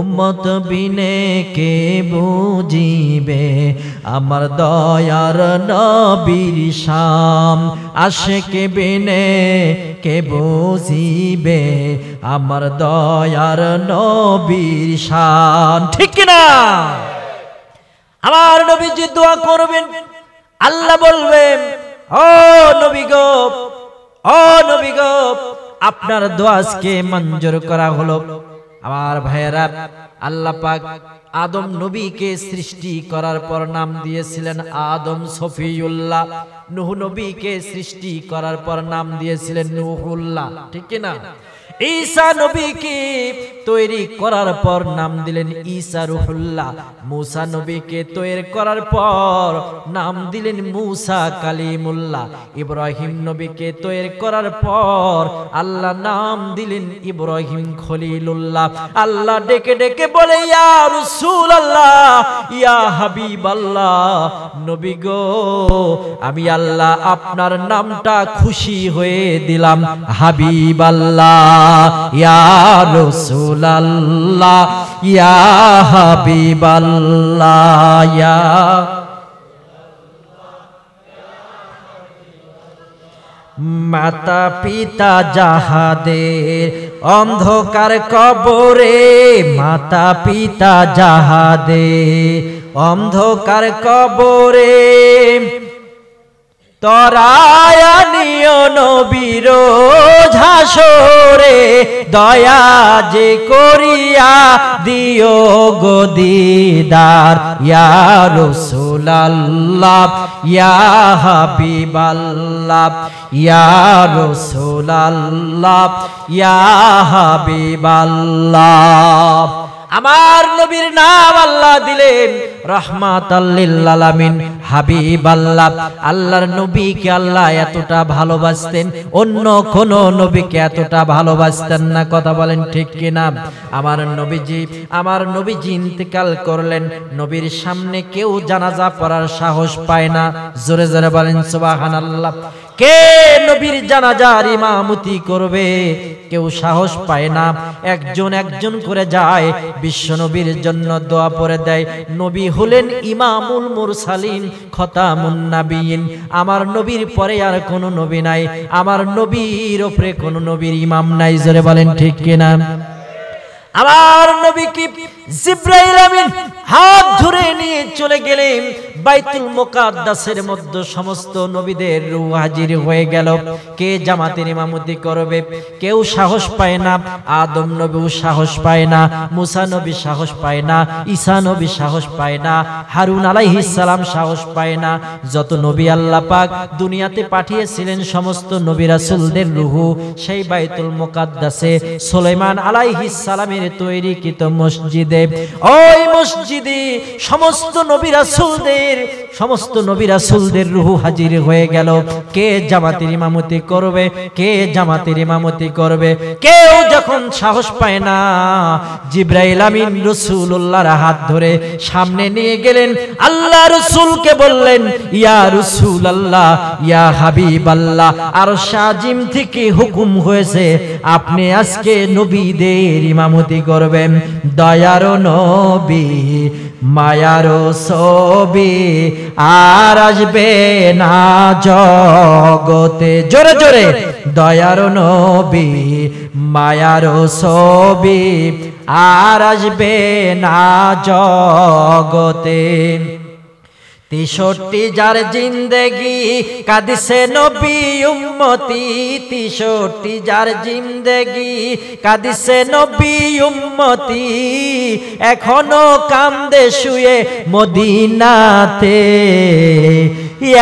B: উম্মত বিনে কে বুঝিবে আমার দয়ার নবীর শান। আশিক বিনে কে বুঝিবে আমার দয়ার নবীর শান। ঠিক কিনা? আমার নবীজি দোয়া করবেন, আল্লাহ বলবেন ও নবী গো, ও নবী গো আপনার দোয়া আজকে মঞ্জুর করা হলো। আমার ভাইয়েরা, আল্লাহ পাক আদম নবীকে সৃষ্টি করার পর নাম দিয়েছিলেন আদম সফিউল্লাহ। নূহ নবীকে সৃষ্টি করার পর নাম দিয়েছিলেন নূহুল্লাহ। ঠিক কি না? ঈসা নবীকে তৈরি করার পর নাম দিলেন ঈসা রুহুল্লাহ। মূসা নবীকে তৈরি করার পর নাম দিলেন মূসা কালিমুল্লাহ। ইব্রাহিম নবীকে তৈরি করার পর আল্লাহ নাম দিলেন ইব্রাহিম খলিলুল্লাহ। আল্লাহ ডেকে ডেকে বলে ইয়া রাসূলুল্লাহ ইয়া হাবিবাল্লাহ, নবী গো আমি আল্লাহ আপনার নামটা খুশি হয়ে দিলাম হাবিবাল্লাহ, ইয়া রাসূলুল্লাহ ইয়া হাবিবাল্লাহ, ইয়া মাতা পিতা যাহাদের অন্ধকার কবরে, মাতা পিতা যাহাদের অন্ধকার কবরে, তরায়া নিও নবীর ঝাসরে, দয়া যে করিয়া দিও গো দিদার, ইয়া রাসূলুল্লাহ ইয়া হাবিবাল্লাহ, ইয়া রাসূলুল্লাহ ইয়া হাবিবাল্লাহ। আমার নবীর নাম আল্লাহ দিলেন রাহমাতাল লিল আলামিন হাবিবাল্লাহ। আল্লাহর নবীকে আল্লাহ এতটা ভালোবাসতেন, অন্য কোন নবীকে এতটা ভালোবাসতেন না। কথা বলেন ঠিক কিনা? আমার নবীজি ইন্তেকাল করলেন, নবীর সামনে কেউ জানাজা পড়ার সাহস পায় না। জোরে জোরে বলেন সুবহানাল্লাহ। কে নবীর জানাজার ইমামতি করবে? কেউ সাহস পায় না। একজন একজন করে যায়, বিশ্ব নবীর জন্য দোয়া পড়ে দেয়। নবী হলেন ইমামুল মুরসালিন, খতামুন নাবিয়িন। আমার নবীর পরে আর কোনো নবী নাই, আমার নবীর উপরে কোনো নবীর ইমাম নাই। জোরে বলেন ঠিক কিনা? আমার নবী কি জিবরাইল আমিন হাত ধরে নিয়ে চলে গেলেন বাইতুল মুকাদ্দাসের মধ্যে। সমস্ত নবীদের রূহ হাজির হয়ে গেল। কে জামাতের ইমামতি করবে? কেউ সাহস পায় না। আদম নবীও সাহস পায় না, মূসা নবী সাহস পায় না, ঈসা নবী সাহস পায় না, হারুন আলাইহিস সালাম সাহস পায় না। যত নবী আল্লাহ পাক দুনিয়াতে পাঠিয়েছিলেন সমস্ত নবী রাসূলদের রূহ সেই বাইতুল মুকাদ্দাসে সুলাইমান আলাইহিস সালামের তৈরিকৃত মসজিদে, ওই মসজিদে সমস্ত নবী রাসূলদের জাহানের সমস্ত নবী রাসূলদের রূহ হাজির হয়ে গেল। কে জামাতের ইমামতি করবে, কে জামাতের ইমামতি করবে? কেউ যখন সাহস পায় না, জিবরাইল আমিন রাসূলুল্লাহর হাত ধরে সামনে নিয়ে গেলেন। আল্লাহ রাসূলকে বললেন, ইয়া রাসূলুল্লাহ, ইয়া হাবিবাল্লাহ, আরশ আজিম থেকে হুকুম হয়েছে আপনি আজকে নবীদের ইমামতি করবেন। দয়ার নবী, মায়ার ছবি আর আসবে না জগতে। জোরে জোরে, দয়ার নবী, মায়ার ছবি আর আসবে না জগতে। 63 যার জিন্দেগি কাঁদিছে নবী উম্মতি, 63 যার জিন্দেগি কাঁদিছে নবী উম্মতি, এখনো কান্দে শুয়ে মদিনাতে,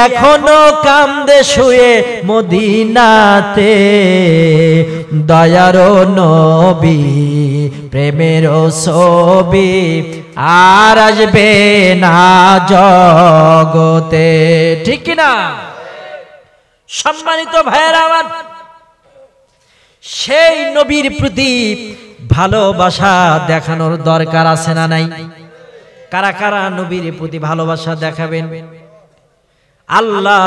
B: এখনো কান্দে শুয়ে মদিনাতে। দয়ার নবী, প্রেমের ছবি আর আসবে না জগতে। ঠিক না? সম্মানিত ভাইয়েরা আমার, সেই নবীর প্রতি ভালোবাসা দেখানোর দরকার আছে না নাই? কারা কারা নবীর প্রতি ভালোবাসা দেখাবেন? আল্লাহ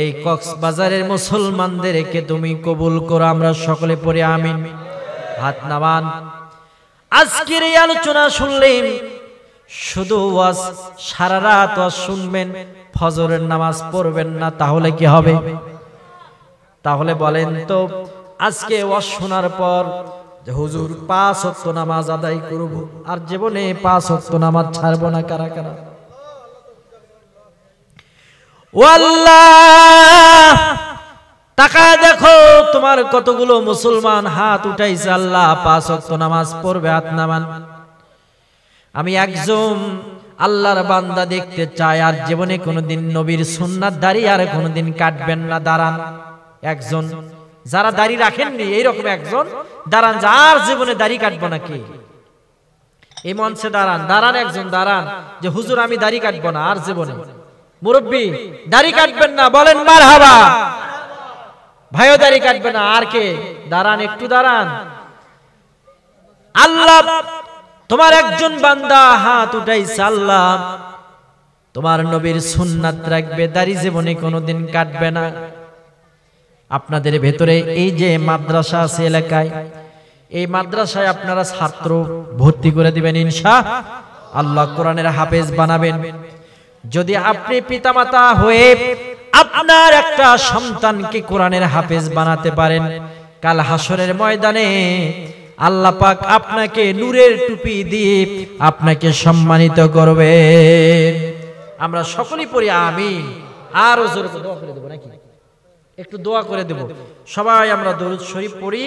B: এই কক্সবাজারের মুসলমানদেরকে তুমি কবুল করো। আমরা সকলে পড়ে আমিন। হাত নামান। আজকের এই আলোচনা শুনলেন, শুধু ওয়াজ, সারা রাত ওয়াজ শুনবেন, ফজরের নামাজ পড়বেন না, তাহলে কি হবে? তাহলে বলেন তো, আজকে ওয়াজ শোনার পর যে হুজুর 5 ওয়াক্ত নামাজ আদায় করব, আর জীবনে 5 ওয়াক্ত নামাজ ছাড়বো না, কারা কারা? ও আল্লাহ, তাকায় দেখো তোমার কতগুলো মুসলমান হাত উঠাইছে। আল্লাহ 5 ওয়াক্ত নামাজ পড়বে, হাত নামান। আমি একজন আল্লাহর বান্দা দেখতে চাই, আর জীবনে কোনোদিন নবীর সুন্নাত দাড়ি আর কোনোদিন কাটবেন না। দাঁড়ান একজন, যারা দাড়ি রাখেননি এইরকম একজন দাঁড়ান, যার জীবনে দাড়ি কাটবো না। কি এই মঞ্চে দাঁড়ান, দাঁড়ান একজন, দাঁড়ান যে হুজুর আমি দাড়ি কাটবো না আর জীবনে। মুরব্বী দাড়ি কাটবেন না, বলেন মারহাবা। ভাইও দাড়ি কাটবে না, আর কে? দাঁড়ান, একটু দাঁড়ান। আল্লাহ তোমার একজন বান্দা হাত উঠাইছে, আল্লাহ তোমার নবীর সুন্নাত রাখবে, দাড়ি জীবনে কোনোদিন কাটবে না। আপনাদের ভেতরে এই যে মাদ্রাসা আছে এলাকায়, এই মাদ্রাসায় আপনারা ছাত্র ভর্তি করে দিবেন ইনশাআল্লাহ। কোরআনের হাফেজ বানাবেন। যদি আপনি পিতামাতা হয়ে আপনার একটা সন্তানকে কোরআনের হাফেজ বানাতে পারেন, কাল হাসরের ময়দানে আল্লাহ পাক আপনাকে নূরের টুপি দিয়ে আপনাকে সম্মানিত করবে। আমরা সকলেই পড়ি আমিন। আর জোরে দোয়া করে দেব নাকি? একটু দোয়া করে দেব সবাই। আমরা দরুদ শরীফ পড়ি।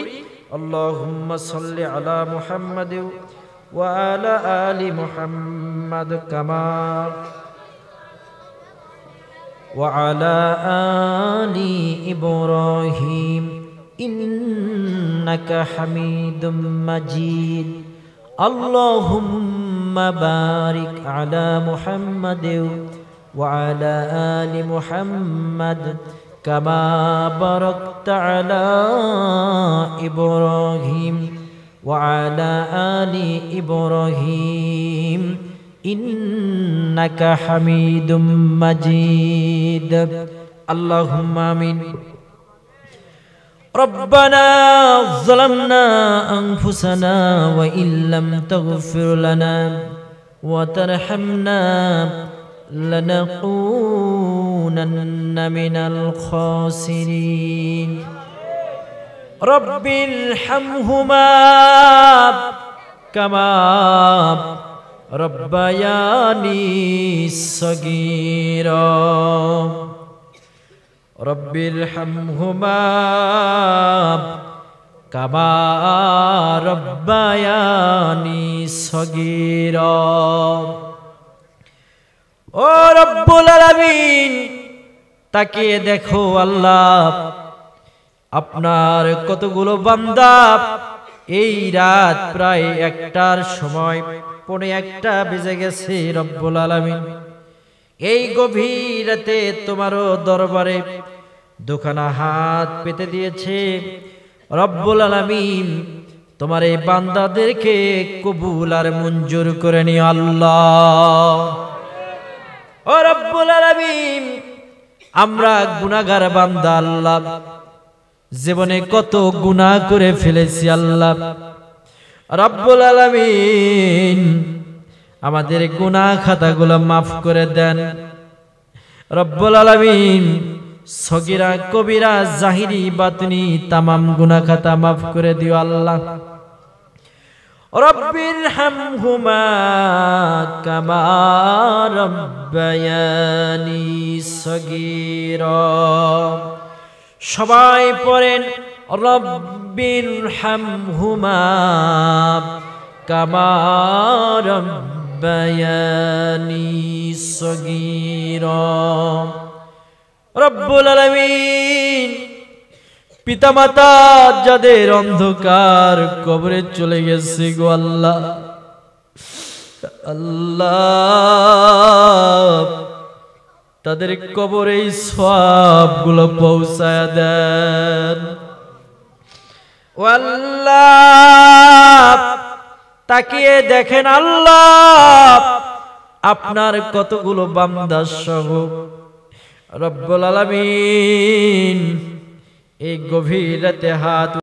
B: আল্লাহুম্মা সাল্লি আলা মুহাম্মাদ ওয়া আলা আলি মুহাম্মাদ কামা وعلى آل إبراهيم إنك حميد مجيد اللهم بارك على محمد وعلى آل محمد كما باركت على إبراهيم وعلى آل إبراهيم إنك حميد مجيد اللهم آمين ربنا ظلمنا أنفسنا وإن لم تغفر لنا وترحمنا لنكونن من الخاسرين رب ارحمهما كما ربياني صغيرا رب ارحمهما كما ربياني صغيرا ও রব্বুল আলামিন তাকিয়ে দেখো আল্লাহ আপনার কতগুলো বান্দা এই রাত প্রায় 1টার সময় 1:45 বেজে গেছে রব্বুল আলামিন এই গভীর রাতে তোমারও দরবারে দুখানা হাত পেতে দিয়েছে। রব্বুল আলামিন তোমার এই বান্দাদেরকে কবুল আর মঞ্জুর করে নিও আল্লাহ। ও রব্বুল আলামিন, আমরা গুনাহগার বান্দা আল্লাহ, জীবনে কত গুনাহ করে ফেলেছি আল্লাহ। রব্বুল আলামিন আমাদের গুনাহ খাতাগুলো মাফ করে দেন। রব্বুল আলামিন সগীরা কবিরা জাহিরি বাতিনি তামাম গুনাহ খাতা মাফ করে দিও আল্লাহ। রব্বির হামহুমা কামা রব্বায়ানি সগীরা। সবাই পড়েন রব্বির হামহুমা কামা রব্বায়ানি সগীরা। রব্বুল আলামিন পিতামাতা যাদের অন্ধকার কবরে চলে গেছে গো আল্লাহ, আল্লাহ তাদের কবরে সওয়াবগুলো পৌঁছায়া দেন। ও আল্লাহ তাকিয়ে দেখেন আল্লাহ, আপনার কতগুলো বান্দা সহ রব্বুল আলামিন এই গভীর রাতে হাত